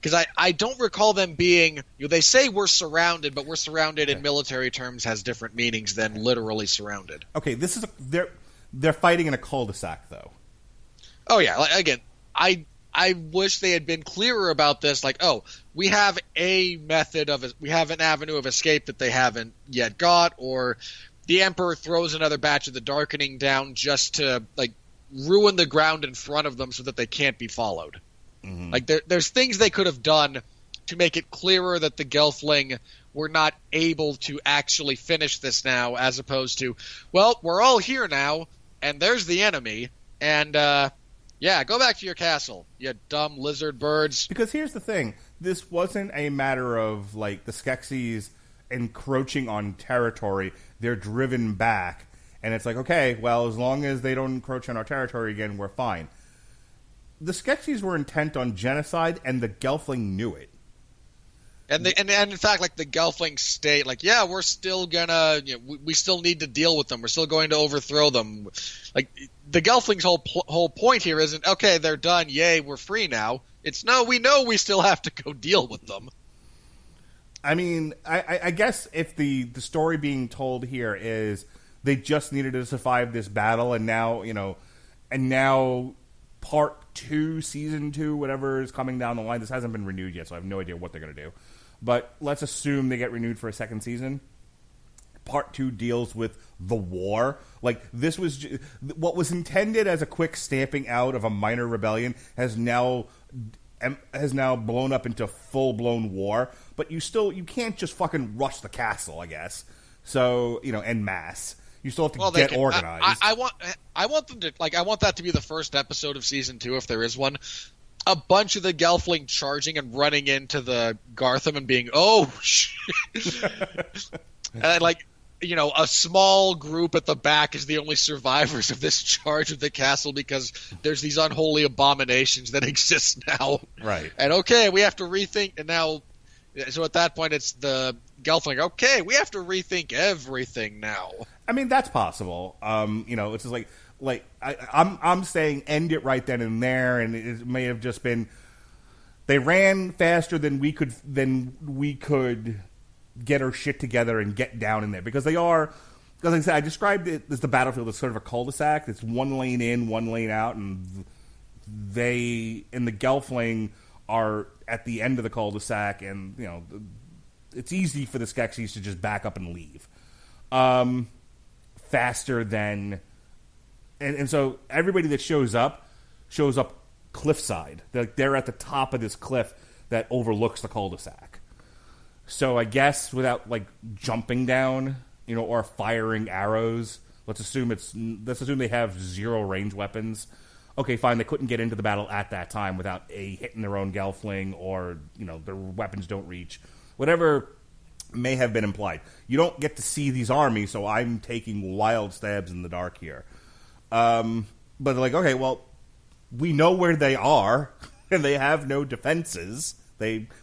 Because I don't recall them being they say we're surrounded, but we're surrounded in military terms has different meanings than literally surrounded. Okay, this is they're fighting in a cul-de-sac, though. Oh, yeah. Again, I wish they had been clearer about this. We have we have an avenue of escape that they haven't yet got, or the Emperor throws another batch of the Darkening down just to, ruin the ground in front of them so that they can't be followed. Mm-hmm. There's things they could have done to make it clearer that the Gelfling were not able to actually finish this now, as opposed to, well, we're all here now, and there's the enemy, and, go back to your castle, you dumb lizard birds. Because here's the thing. This wasn't a matter of, the Skeksis encroaching on territory. They're driven back, and it's okay, well, as long as they don't encroach on our territory again, we're fine. The Skeksis were intent on genocide, and the Gelfling knew it. And in fact, the Gelfling state, we're still gonna, we still need to deal with them. We're still going to overthrow them. The Gelfling's whole point here isn't, okay, they're done, yay, we're free now. It's, no, we know we still have to go deal with them. I mean, I guess if the story being told here is they just needed to survive this battle, and now part 2, season 2, whatever is coming down the line. This hasn't been renewed yet, so I have no idea what they're going to do. But let's assume they get renewed for a second season. Part 2 deals with the war. This was what was intended as a quick stamping out of a minor rebellion has now blown up into full-blown war. But you can't just fucking rush the castle, I guess. So, en masse. You still have to get organized. I want them to I want that to be the first episode of season 2, if there is one. A bunch of the Gelfling charging and running into the Gartham and being, oh shit. Like, a small group at the back is the only survivors of this charge of the castle because there's these unholy abominations that exist now. Right. And okay, we have to rethink. And now, so at that point, it's the Gelfling. Okay, we have to rethink everything now. I mean, that's possible. It's just like I'm saying end it right then and there, and it may have just been they ran faster than we could get our shit together and get down in there because they are. Because like I said, I described it as the battlefield as sort of a cul-de-sac. It's one lane in, one lane out, and they and the Gelfling are at the end of the cul-de-sac, and it's easy for the Skeksis to just back up and leave faster than, and so everybody that shows up cliffside. They're at the top of this cliff that overlooks the cul-de-sac. So I guess without jumping down, or firing arrows, let's assume they have 0 range weapons. Okay, fine. They couldn't get into the battle at that time without hitting their own Gelfling, or their weapons don't reach. Whatever may have been implied. You don't get to see these armies, so I'm taking wild stabs in the dark here. But okay, well, we know where they are, and they have no defenses.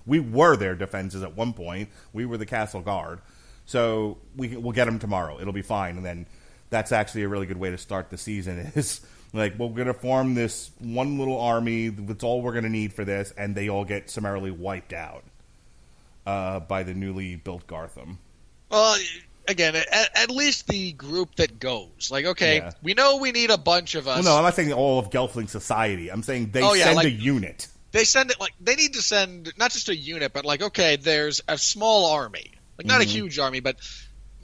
We were their defenses at one point. We were the castle guard. So we'll get them tomorrow. It'll be fine. And then that's actually a really good way to start the season is, we're going to form this one little army. That's all we're going to need for this. And they all get summarily wiped out by the newly built Gartham. Well, again, at least the group that goes. We know we need a bunch of us. Well, no, I'm not saying all of Gelfling society. I'm saying they send a unit. They send it they need to send not just a unit, but there's a small army, not a huge army, but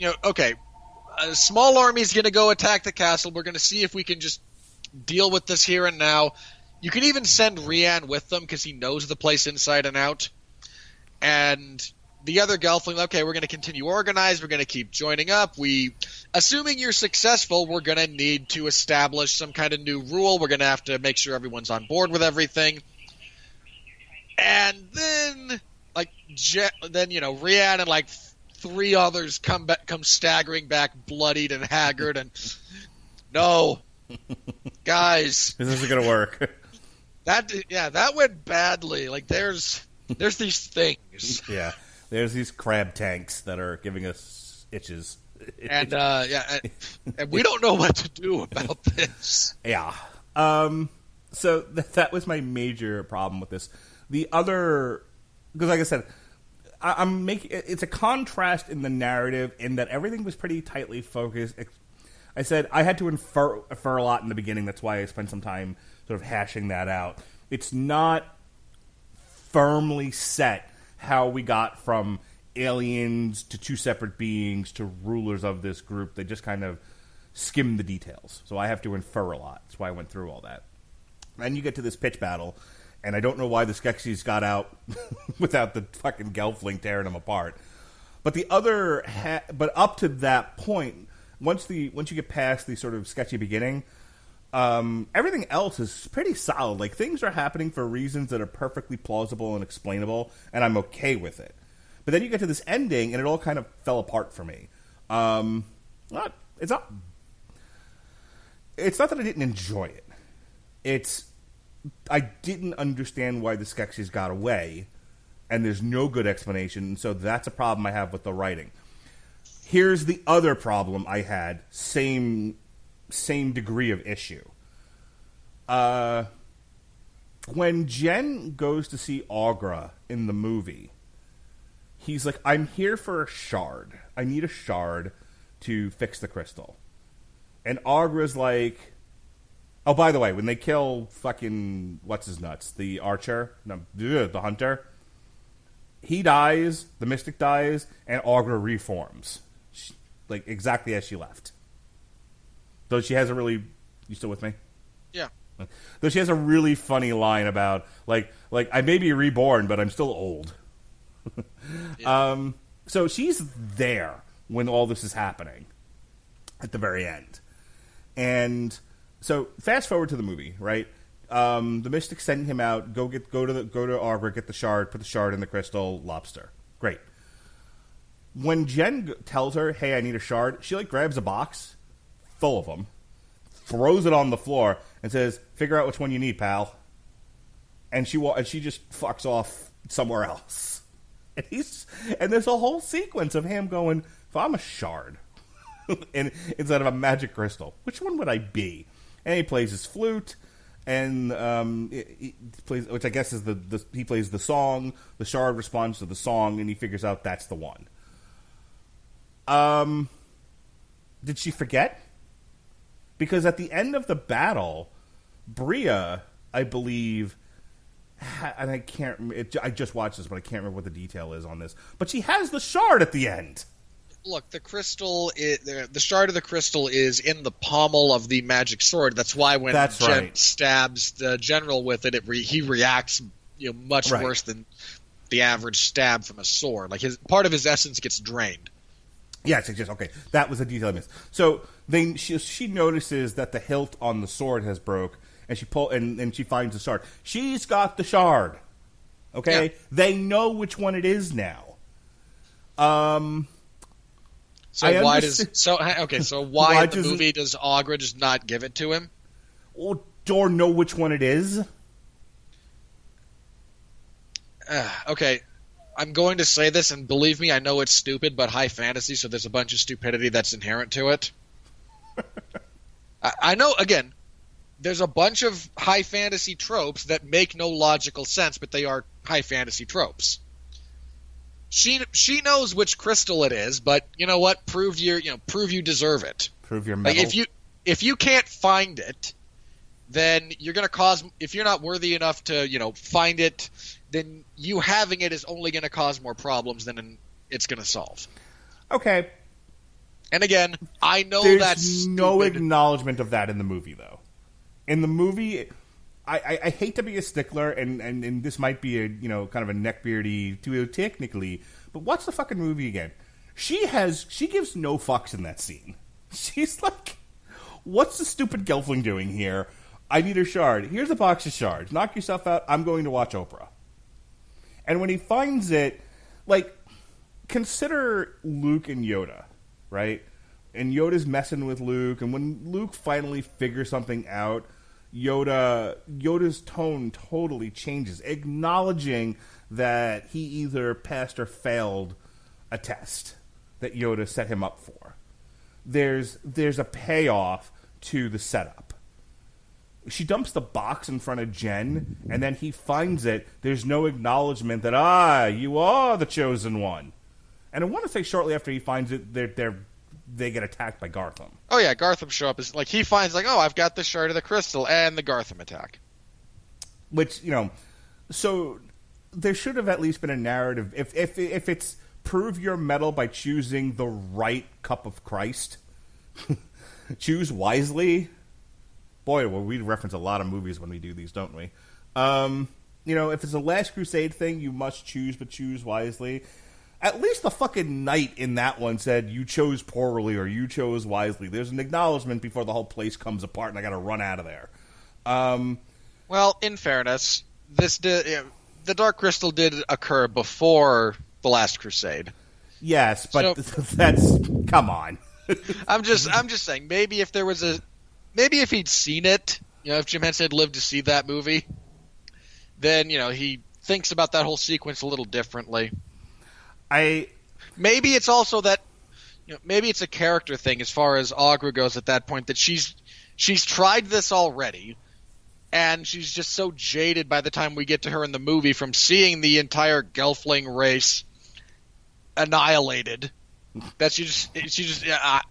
a small army is going to go attack the castle. We're going to see if we can just deal with this here and now. You can even send Rian with them because he knows the place inside and out. And the other Gelfling, okay, we're going to continue organized. We're going to keep joining up. Assuming you're successful, we're going to need to establish some kind of new rule. We're going to have to make sure everyone's on board with everything. And then, Rian and 3 others come staggering back, bloodied and haggard, and no, guys, this isn't gonna work. That went badly. There's these things. Yeah, there's these crab tanks that are giving us itches, and and we don't know what to do about this. Yeah. So that was my major problem with this. The other, because like I said, I'm making it's a contrast in the narrative in that everything was pretty tightly focused. I said I had to infer a lot in the beginning. That's why I spent some time sort of hashing that out. It's not firmly set how we got from aliens to 2 separate beings to rulers of this group. They just kind of skim the details. So I have to infer a lot. That's why I went through all that. Then you get to this pitch battle. And I don't know why the Skeksis got out without the fucking Gelfling tearing them apart. But but up to that point, once you get past the sort of sketchy beginning, everything else is pretty solid. Things are happening for reasons that are perfectly plausible and explainable, and I'm okay with it. But then you get to this ending, and it all kind of fell apart for me. It's not that I didn't enjoy it. I didn't understand why the Skeksis got away, and there's no good explanation, so that's a problem I have with the writing. Here's the other problem I had, same degree of issue. When Jen goes to see Aughra in the movie, he's like, I'm here for a shard. I need a shard to fix the crystal. And Aughra's like... Oh, by the way, when they kill fucking what's-his-nuts, the archer, the hunter, he dies, the mystic dies, and Aughra reforms. Exactly as she left. Though she has a really... You still with me? Yeah. Though she has a really funny line about, I may be reborn, but I'm still old. Yeah. So she's there when all this is happening at the very end. And... So fast forward to the movie, right? The Mystics send him out. Go to Aughra, get the shard, put the shard in the crystal lobster. Great. when Jen tells her, "Hey, I need a shard," she like grabs a box full of them, throws it on the floor, and says, "Figure out which one you need, pal." And she just fucks off somewhere else. And there's a whole sequence of him going, "If I'm a shard, and instead of a magic crystal, which one would I be?" And he plays his flute, and he plays, which I guess is he plays the song. The shard responds to the song, and he figures out that's the one. Did she forget? Because at the end of the battle, Bria, I believe, and I can't. I just watched this, but I can't remember what the detail is on this. But she has the shard at the end. Look, the crystal, the shard of the crystal is in the pommel of the magic sword. That's why when Jen stabs the general with it, he reacts much worse than the average stab from a sword. Like part of his essence gets drained. Yes, okay. That was a detail I missed. So she notices that the hilt on the sword has broke, and she finds the shard. She's got the shard. Okay, yeah. They know which one it is now. So why does the movie does Aughra just not give it to him? Or know which one it is? Okay, I'm going to say this, and believe me, I know it's stupid, but high fantasy, so there's a bunch of stupidity that's inherent to it. I know, again, there's a bunch of high fantasy tropes that make no logical sense, but they are high fantasy tropes. She knows which crystal it is, but you know what? Prove you deserve it. Prove your metal. Like if you can't find it, then you're going to cause. If you're not worthy enough to find it, then you having it is only going to cause more problems than it's going to solve. Okay. And again, I know there's that's no stupid. Acknowledgement of that in the movie, though. In the movie, I hate to be a stickler, and this might be a kind of a neckbeardy to technically, but watch the fucking movie again. She gives no fucks in that scene. She's like, "What's the stupid gelfling doing here? I need a shard. Here's a box of shards. Knock yourself out. I'm going to watch Oprah." And when he finds it, like, consider Luke and Yoda, right? And Yoda's messing with Luke, and when Luke finally figures something out, Yoda's tone totally changes, acknowledging that he either passed or failed a test that Yoda set him up for. There's a payoff to the setup. She dumps the box in front of Jen, and then he finds it. There's no acknowledgement that, you are the chosen one. And I want to say shortly after he finds it, they get attacked by Gartham. Oh yeah, Gartham show up. Is like he finds I've got the shard of the crystal and the Gartham attack. Which, so there should have at least been a narrative. If it's prove your mettle by choosing the right cup of Christ, choose wisely. Boy, well, we reference a lot of movies when we do these, don't we? If it's a Last Crusade thing, you must choose, but choose wisely. At least the fucking knight in that one said, you chose poorly or you chose wisely. There's an acknowledgement before the whole place comes apart and I gotta run out of there. Well, in fairness, the Dark Crystal did occur before the Last Crusade. Yes, but that's... Come on. I'm just saying, maybe if he'd seen it, if Jim Henson had lived to see that movie, then, he thinks about that whole sequence a little differently. Maybe it's also that, maybe it's a character thing as far as Aughra goes at that point, that she's tried this already, and she's just so jaded by the time we get to her in the movie from seeing the entire Gelfling race annihilated, that she just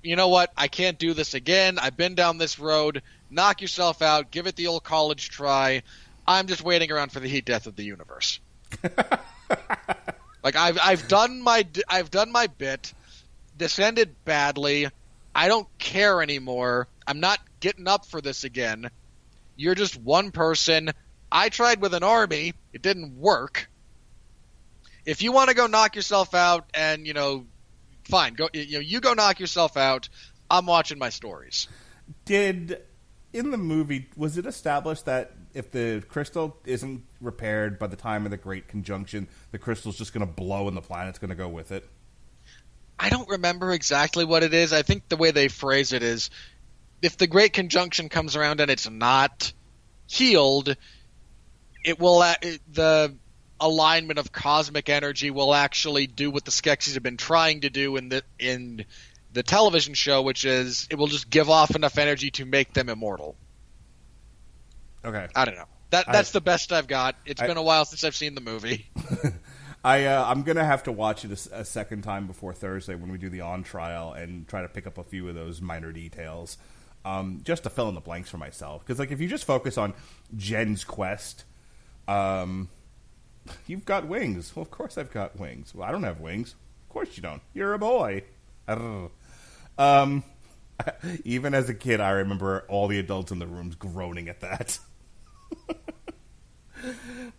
you know what, I can't do this again. I've been down this road. Knock yourself out. Give it the old college try. I'm just waiting around for the heat death of the universe. Like I've done my bit. This ended badly. I don't care anymore. I'm not getting up for this again. You're just one person. I tried with an army. It didn't work. If you want to go knock yourself out, and fine, go. You go knock yourself out. I'm watching my stories. In the movie, was it established that if the crystal isn't repaired by the time of the Great Conjunction, the crystal's just going to blow and the planet's going to go with it? I don't remember exactly what it is. I think the way they phrase it is, if the Great Conjunction comes around and it's not healed, it will the alignment of cosmic energy will actually do what the Skeksis have been trying to do in the television show, which is it will just give off enough energy to make them immortal. Okay. I don't know. That's the best I've got. It's been a while since I've seen the movie. I'm going to have to watch it a second time before Thursday when we do the on trial and try to pick up a few of those minor details, just to fill in the blanks for myself. Because if you just focus on Jen's quest, you've got wings. Well, of course I've got wings. Well, I don't have wings. Of course you don't. You're a boy. Even as a kid, I remember all the adults in the rooms groaning at that.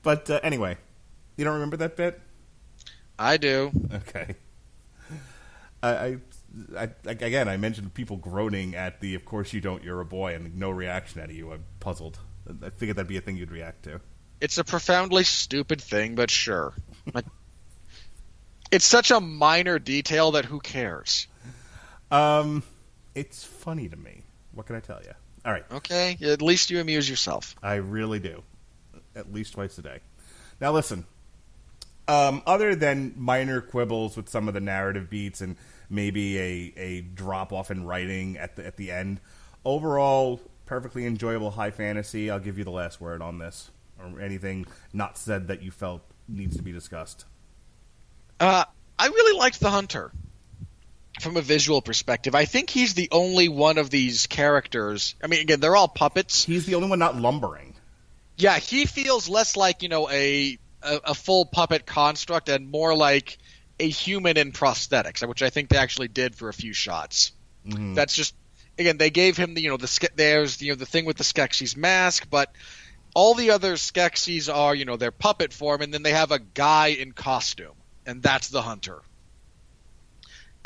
But anyway, you don't remember that bit? I do. Okay. I again, I mentioned people groaning at the "Of course you don't, you're a boy," and no reaction out of you. I'm puzzled. I figured that'd be a thing you'd react to. It's a profoundly stupid thing, but sure. It's such a minor detail that who cares? It's funny to me. What can I tell you? All right. Okay, at least you amuse yourself. I really do. At least twice a day. Now listen, other than minor quibbles with some of the narrative beats and maybe a drop-off in writing at the end, overall, perfectly enjoyable high fantasy. I'll give you the last word on this. Or anything not said that you felt needs to be discussed. I really liked the Hunter. From a visual perspective, I think he's the only one of these characters. I mean, again, they're all puppets. He's the only one not lumbering. Yeah, he feels less like, a full puppet construct and more like a human in prosthetics, which I think they actually did for a few shots. Mm-hmm. That's just, again, they gave him there's the thing with the Skeksis mask, but all the other Skeksis are, their puppet form, and then they have a guy in costume, and that's the Hunter.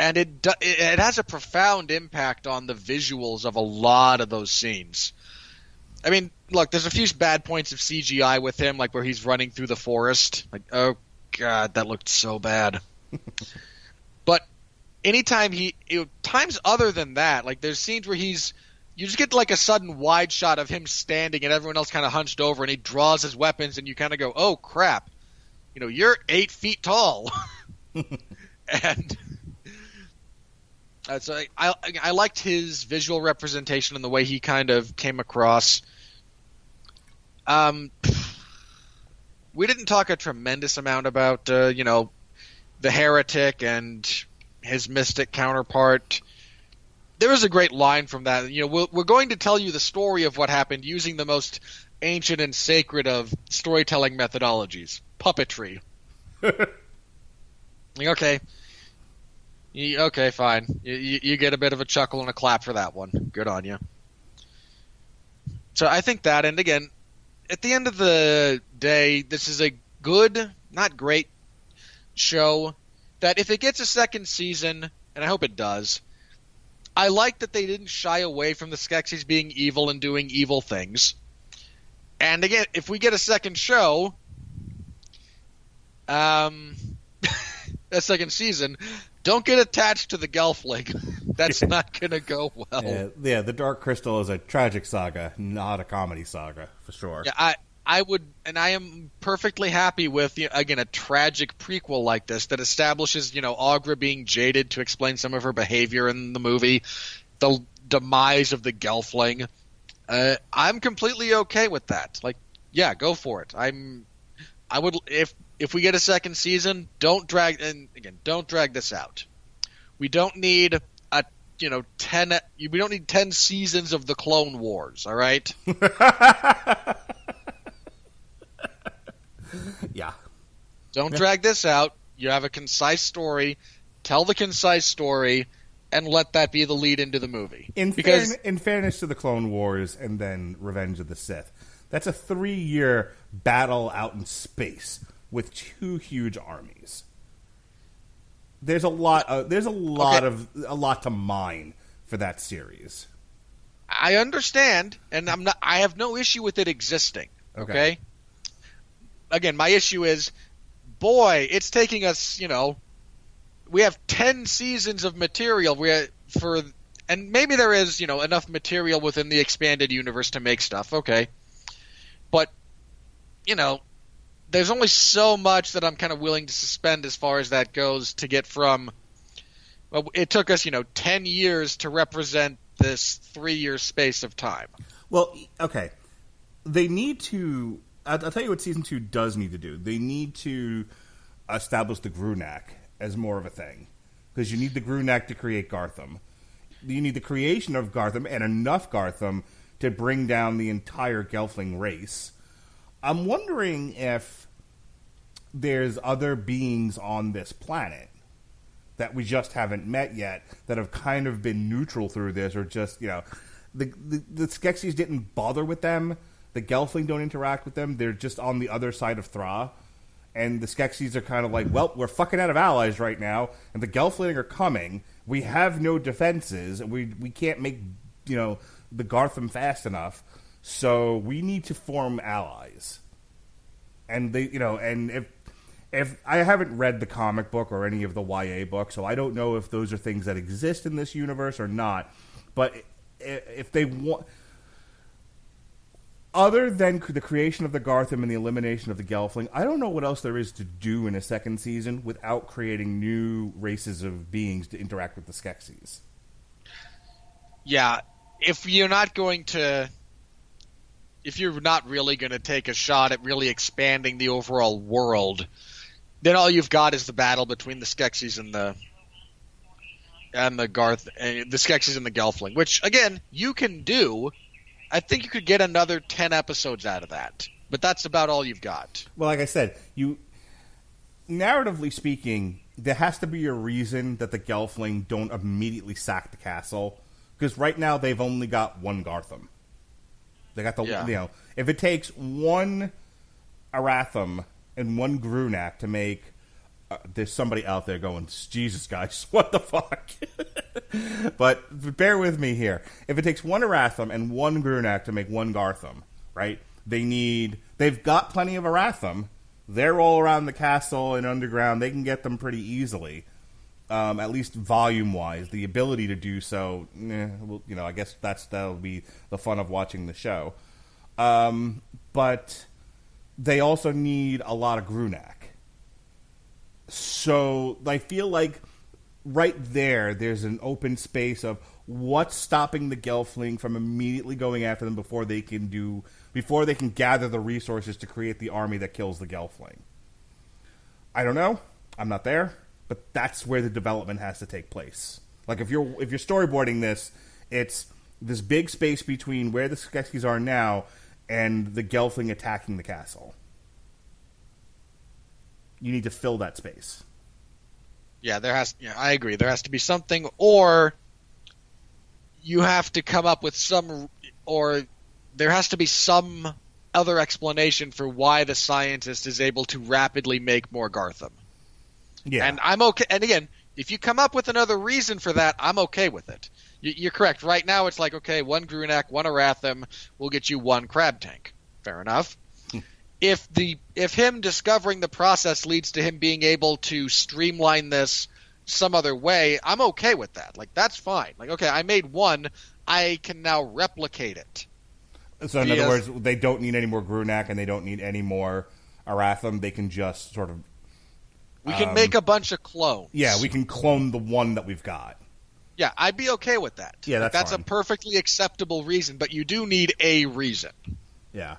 And it has a profound impact on the visuals of a lot of those scenes. I mean, look, there's a few bad points of CGI with him, like where he's running through the forest. Like, oh, God, that looked so bad. But anytime times other than that, like there's scenes where you just get like a sudden wide shot of him standing and everyone else kind of hunched over, and he draws his weapons, and you kind of go, oh, crap. You're 8 feet tall. And... so I liked his visual representation and the way he kind of came across. We didn't talk a tremendous amount about, the heretic and his mystic counterpart. There was a great line from that. We're going to tell you the story of what happened using the most ancient and sacred of storytelling methodologies, puppetry. Okay. Okay, fine. You get a bit of a chuckle and a clap for that one. Good on you. So I think that, and again, at the end of the day, this is a good, not great show that if it gets a second season, and I hope it does, I like that they didn't shy away from the Skeksis being evil and doing evil things. And again, if we get a second show, a second season, don't get attached to the Gelfling. That's not going to go well. Yeah, the Dark Crystal is a tragic saga, not a comedy saga, for sure. Yeah, I would, and I am perfectly happy with, again, a tragic prequel like this that establishes, Aughra being jaded to explain some of her behavior in the movie, the demise of the Gelfling. I'm completely okay with that. Like, yeah, go for it. I would, if we get a second season, don't drag this out. We don't need 10 seasons of the Clone Wars, all right? Yeah. Don't drag this out. You have a concise story. Tell the concise story and let that be the lead into the movie. In fairness to the Clone Wars and then Revenge of the Sith, that's a 3-year battle out in space with 2 huge armies. There's a lot to mine for that series. I understand, and I have no issue with it existing. Okay? Again, my issue is, boy, it's taking us, we have 10 seasons of material. And maybe there is, enough material within the expanded universe to make stuff. Okay. But, there's only so much that I'm kind of willing to suspend as far as that goes to get from. Well, it took us, 10 years to represent this 3-year space of time. Well, okay. They need to. I'll tell you what season 2 does need to do. They need to establish the Grunak as more of a thing, because you need the Grunak to create Gartham. You need the creation of Gartham and enough Gartham to bring down the entire Gelfling race. I'm wondering if there's other beings on this planet that we just haven't met yet that have kind of been neutral through this, or just, the Skeksis didn't bother with them. The Gelfling don't interact with them. They're just on the other side of Thra. And the Skeksis are kind of like, well, we're fucking out of allies right now, and the Gelfling are coming. We have no defenses. We can't make, the Gartham fast enough. So we need to form allies. And they, and if I haven't read the comic book or any of the YA books, so I don't know if those are things that exist in this universe or not. But if they want, other than the creation of the Gartham and the elimination of the Gelfling, I don't know what else there is to do in a second season without creating new races of beings to interact with the Skeksis. Yeah, if you're not really going to take a shot at really expanding the overall world, then all you've got is the battle between the Skeksis and the Skeksis and the Gelfling, which again you can do. I think you could get another 10 episodes out of that, but that's about all you've got. Well, like I said, narratively speaking, there has to be a reason that the Gelfling don't immediately sack the castle, because right now they've only got one Gartham. They got if it takes one Aratham and one Grunak to make, there's somebody out there going, Jesus, guys, what the fuck? But bear with me here. If it takes one Aratham and one Grunak to make one Gartham, right? They've got plenty of Aratham. They're all around the castle and underground. They can get them pretty easily, at least volume-wise. The ability to do so, I guess that'll be the fun of watching the show. But they also need a lot of Grunak. So I feel like right there's an open space of what's stopping the Gelfling from immediately going after them before they can gather the resources to create the army that kills the Gelfling. I don't know. I'm not there, but that's where the development has to take place. Like if you're storyboarding this, it's this big space between where the Skeksis are now and the Gelfling attacking the castle. You need to fill that space. Yeah, I agree. There has to be something, or you have to come up with there has to be some other explanation for why the scientist is able to rapidly make more Gartham. Yeah. And I'm okay. And again, if you come up with another reason for that, I'm okay with it. You're correct. Right now, it's like, okay, one Grunak, one Aratham, we'll get you one Crab Tank. Fair enough. If him discovering the process leads to him being able to streamline this some other way, I'm okay with that. Like, that's fine. Like, okay, I made one, I can now replicate it. So in other words, they don't need any more Grunak and they don't need any more Aratham. They can just sort of... We can make a bunch of clones. Yeah, we can clone the one that we've got. Yeah, I'd be okay with that. Yeah, that's fine. A perfectly acceptable reason, but you do need a reason. Yeah.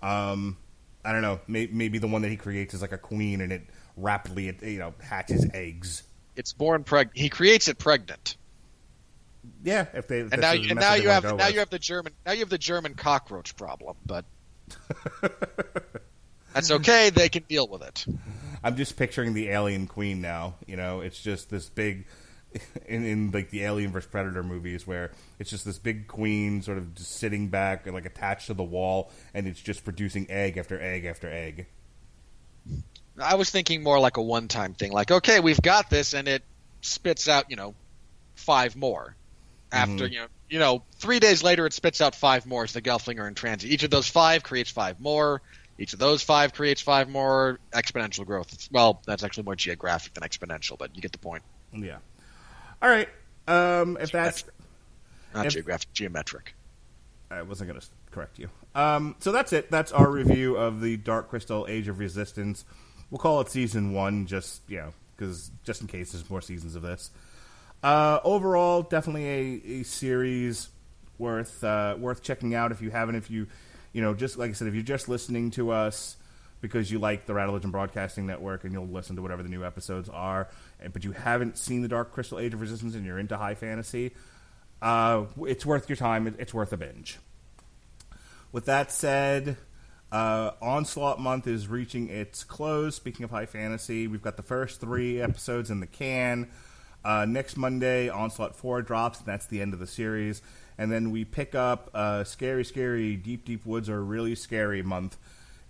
I don't know. Maybe the one that he creates is like a queen, and it rapidly, hatches eggs. It's born pregnant. He creates it pregnant. Yeah, now you have the German cockroach problem, but that's okay. They can deal with it. I'm just picturing the alien queen now. It's just this big. In like the Alien vs Predator movies, where it's just this big queen sort of just sitting back and like attached to the wall, and it's just producing egg after egg after egg. I was thinking more like a one-time thing, like, okay, we've got this, and it spits out 5 more. After 3 days later, it spits out 5 more as the Gelfling are in transit. Each of those 5 creates 5 more. Each of those 5 creates 5 more exponential growth. Well, that's actually more geographic than exponential, but you get the point. Yeah. All right. If that's not geographic, geometric. I wasn't going to correct you. So that's it. That's our review of the Dark Crystal: Age of Resistance. We'll call it season 1, just in case there's more seasons of this. Overall, definitely a series worth checking out if you haven't. If you just like I said, if you're just listening to us because you like the Radulich Broadcasting Network and you'll listen to whatever the new episodes are, but you haven't seen the Dark Crystal: Age of Resistance and you're into high fantasy, it's worth your time. It's worth a binge. With that said, Onslaught Month is reaching its close. Speaking of high fantasy, we've got the first 3 episodes in the can. Next Monday, Onslaught 4 drops, and that's the end of the series. And then we pick up Scary, Scary, Deep, Deep Woods Are Really Scary month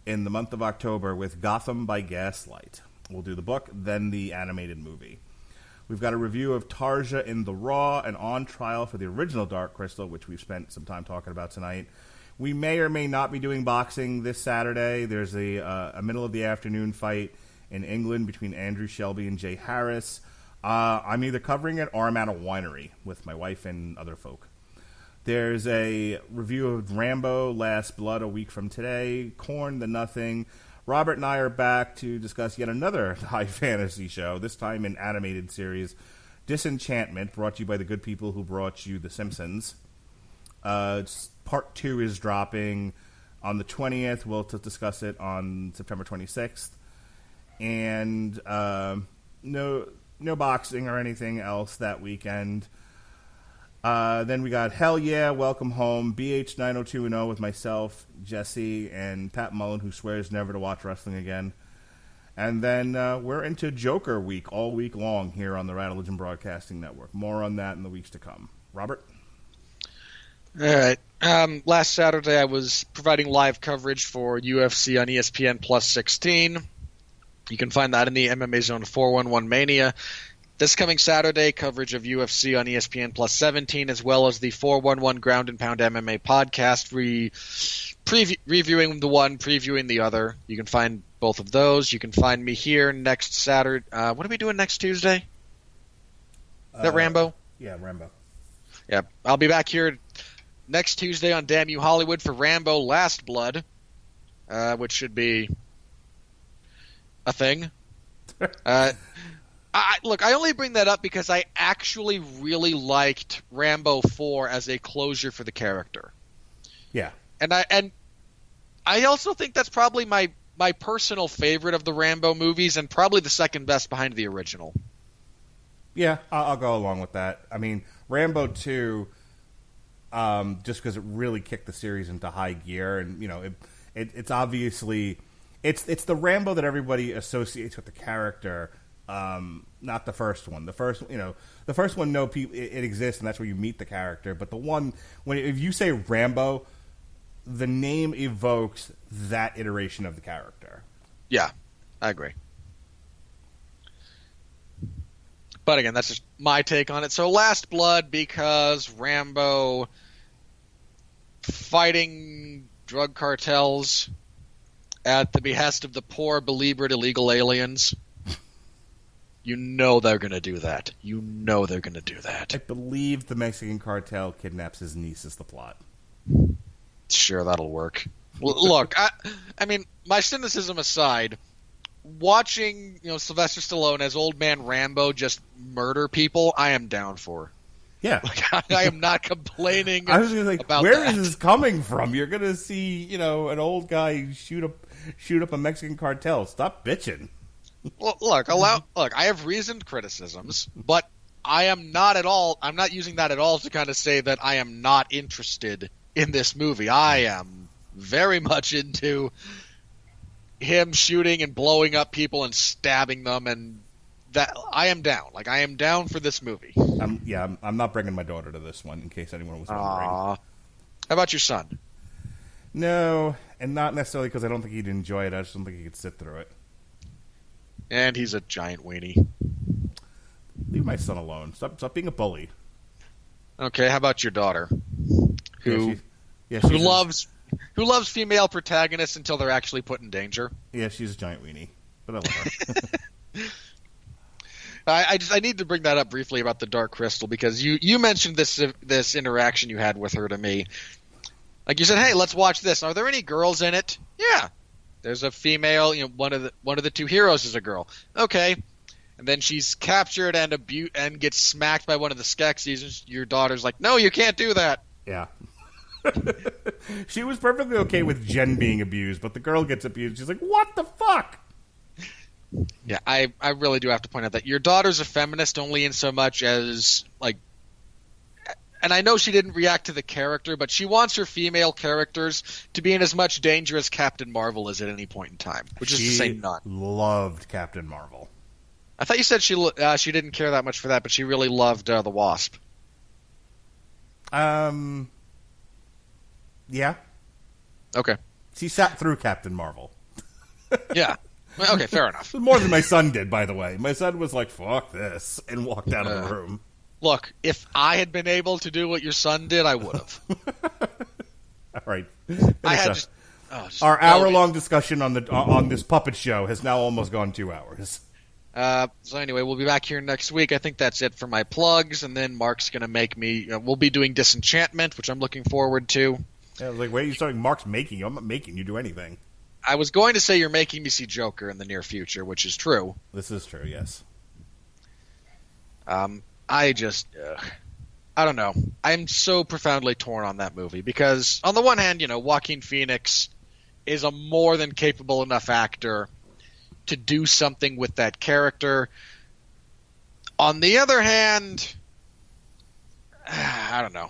in the month of October with Gotham by Gaslight. We'll do the book, then the animated movie. We've got a review of Tarja in the Raw and On Trial for the original Dark Crystal, which we've spent some time talking about tonight. We may or may not be doing boxing this Saturday. There's a middle of the afternoon fight in England between Andrew Shelby and Jay Harris. I'm either covering it or I'm at a winery with my wife and other folk. There's a review of Rambo: Last Blood a week from today. Korn: The Nothing. Robert and I are back to discuss yet another high fantasy show, this time an animated series, Disenchantment, brought to you by the good people who brought you The Simpsons. Part 2 is dropping on the 20th. We'll discuss it on September 26th. And no boxing or anything else that weekend. Then we got Hell Yeah, Welcome Home, BH 90210 with myself, Jesse, and Pat Mullen, who swears never to watch wrestling again. And then we're into Joker week all week long here on the Radulich Broadcasting Network. More on that in the weeks to come. Robert? All right. Last Saturday, I was providing live coverage for UFC on ESPN Plus 16. You can find that in the MMA Zone 411 Mania. This coming Saturday, coverage of UFC on ESPN Plus 17, as well as the 411 Ground and Pound MMA podcast, reviewing the one, previewing the other. You can find both of those. You can find me here next Saturday. What are we doing next Tuesday? Is that Rambo? Yeah, Rambo. Yeah, I'll be back here next Tuesday on Damn You Hollywood for Rambo: Last Blood, which should be a thing. I only bring that up because I actually really liked Rambo 4 as a closure for the character. Yeah. And I also think that's probably my personal favorite of the Rambo movies and probably the second best behind the original. Yeah, I'll go along with that. I mean, Rambo 2, just because it really kicked the series into high gear, and it's obviously it's the Rambo that everybody associates with the character, not the first one. The first one, no, it exists, and that's where you meet the character. But the one if you say Rambo, the name evokes that iteration of the character. Yeah, I agree. But again, that's just my take on it. So Last Blood, because Rambo fighting drug cartels at the behest of the poor, beleaguered illegal aliens. You know they're going to do that. I believe the Mexican cartel kidnaps his niece is the plot. Sure, that'll work. Look, I mean, my cynicism aside, watching Sylvester Stallone as Old Man Rambo just murder people, I am down for. Yeah, I am not complaining. I was going to say, about where that. is this coming from? You're going to see, an old guy shoot up a Mexican cartel. Stop bitching. Well, look, I have reasoned criticisms, but I'm not using that at all to kind of say that I am not interested in this movie. I am very much into him shooting and blowing up people and stabbing them, and that I am down. I am down for this movie. I'm not bringing my daughter to this one, in case anyone was wondering. How about your son? No, and not necessarily because I don't think he'd enjoy it. I just don't think he could sit through it. And he's a giant weenie. Leave my son alone. Stop being a bully. Okay, how about your daughter? Who who loves female protagonists until they're actually put in danger. Yeah, she's a giant weenie, but I love her. I need to bring that up briefly about the Dark Crystal, because you mentioned this interaction you had with her to me. Like, you said, hey, let's watch this. Are there any girls in it? Yeah. There's a female, one of the two heroes is a girl. Okay. And then she's captured and gets smacked by one of the Skeksis, and your daughter's like, no, you can't do that. Yeah. She was perfectly okay with Jen being abused, but the girl gets abused. She's like, what the fuck? Yeah, I really do have to point out that your daughter's a feminist only in so much as, like, and I know she didn't react to the character, but she wants her female characters to be in as much danger as Captain Marvel is at any point in time, which is to say none. Loved Captain Marvel. I thought you said she didn't care that much for that, but she really loved the Wasp. Yeah. Okay. She sat through Captain Marvel. Yeah. Okay, fair enough. More than my son did, by the way. My son was like, fuck this, and walked out of the room. Look, if I had been able to do what your son did, I would have. All right. I had just our hour-long discussion on this puppet show has now almost gone 2 hours. So anyway, we'll be back here next week. I think that's it for my plugs, and then Mark's going to make me... we'll be doing Disenchantment, which I'm looking forward to. Yeah, I was like, wait, you're starting Mark's making you. I'm not making you do anything. I was going to say you're making me see Joker in the near future, which is true. This is true, yes. I don't know. I'm so profoundly torn on that movie because, on the one hand, Joaquin Phoenix is a more than capable enough actor to do something with that character. On the other hand, I don't know.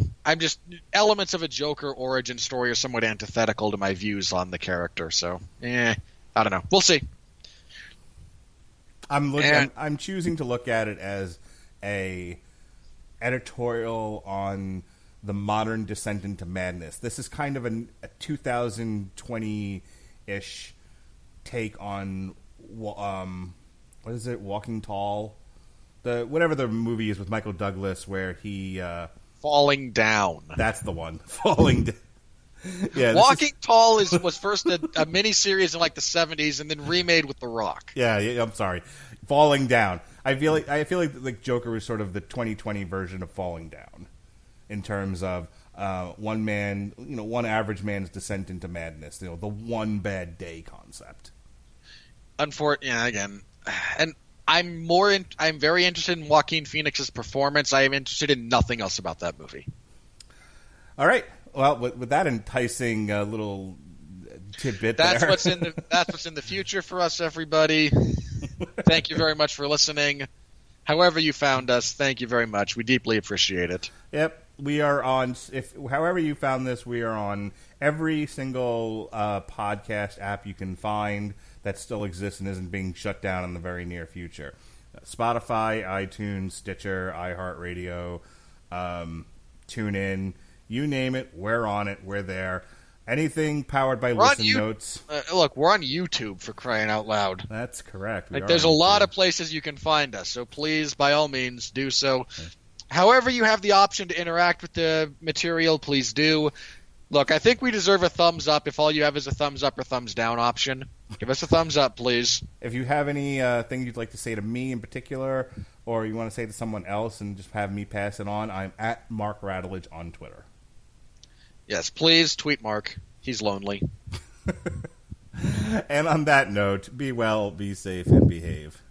Elements of a Joker origin story are somewhat antithetical to my views on the character, so, I don't know. We'll see. I'm choosing to look at it as a editorial on the modern descent into madness. This is kind of a 2020-ish take on, what is it, Walking Tall? Whatever the movie is with Michael Douglas where he... Falling Down. That's the one. Falling Down. Yeah, Walking Tall was first a mini-series in like the 70s and then remade with The Rock. Yeah, I'm sorry. Falling Down. I feel like Joker was sort of the 2020 version of Falling Down in terms of one average man's descent into madness. The one bad day concept. Again, and I'm very interested in Joaquin Phoenix's performance. I am interested in nothing else about that movie. All right. Well, with that enticing little tidbit, that's what's in the future for us, everybody. Thank you very much for listening. However you found us, thank you very much. We deeply appreciate it. Yep, we are on. However you found this, we are on every single podcast app you can find that still exists and isn't being shut down in the very near future. Spotify, iTunes, Stitcher, iHeartRadio, TuneIn, you name it, we're on it. We're there. Anything powered by Listen Notes. Look, we're on YouTube, for crying out loud. That's correct. There's a lot of places you can find us, so please, by all means, do so. Okay. However you have the option to interact with the material, please do. Look, I think we deserve a thumbs up if all you have is a thumbs up or thumbs down option. Give us a thumbs up, please. If you have any things you'd like to say to me in particular, or you want to say to someone else and just have me pass it on, I'm at Mark Radulich on Twitter. Yes, please tweet Mark. He's lonely. And on that note, be well, be safe, and behave.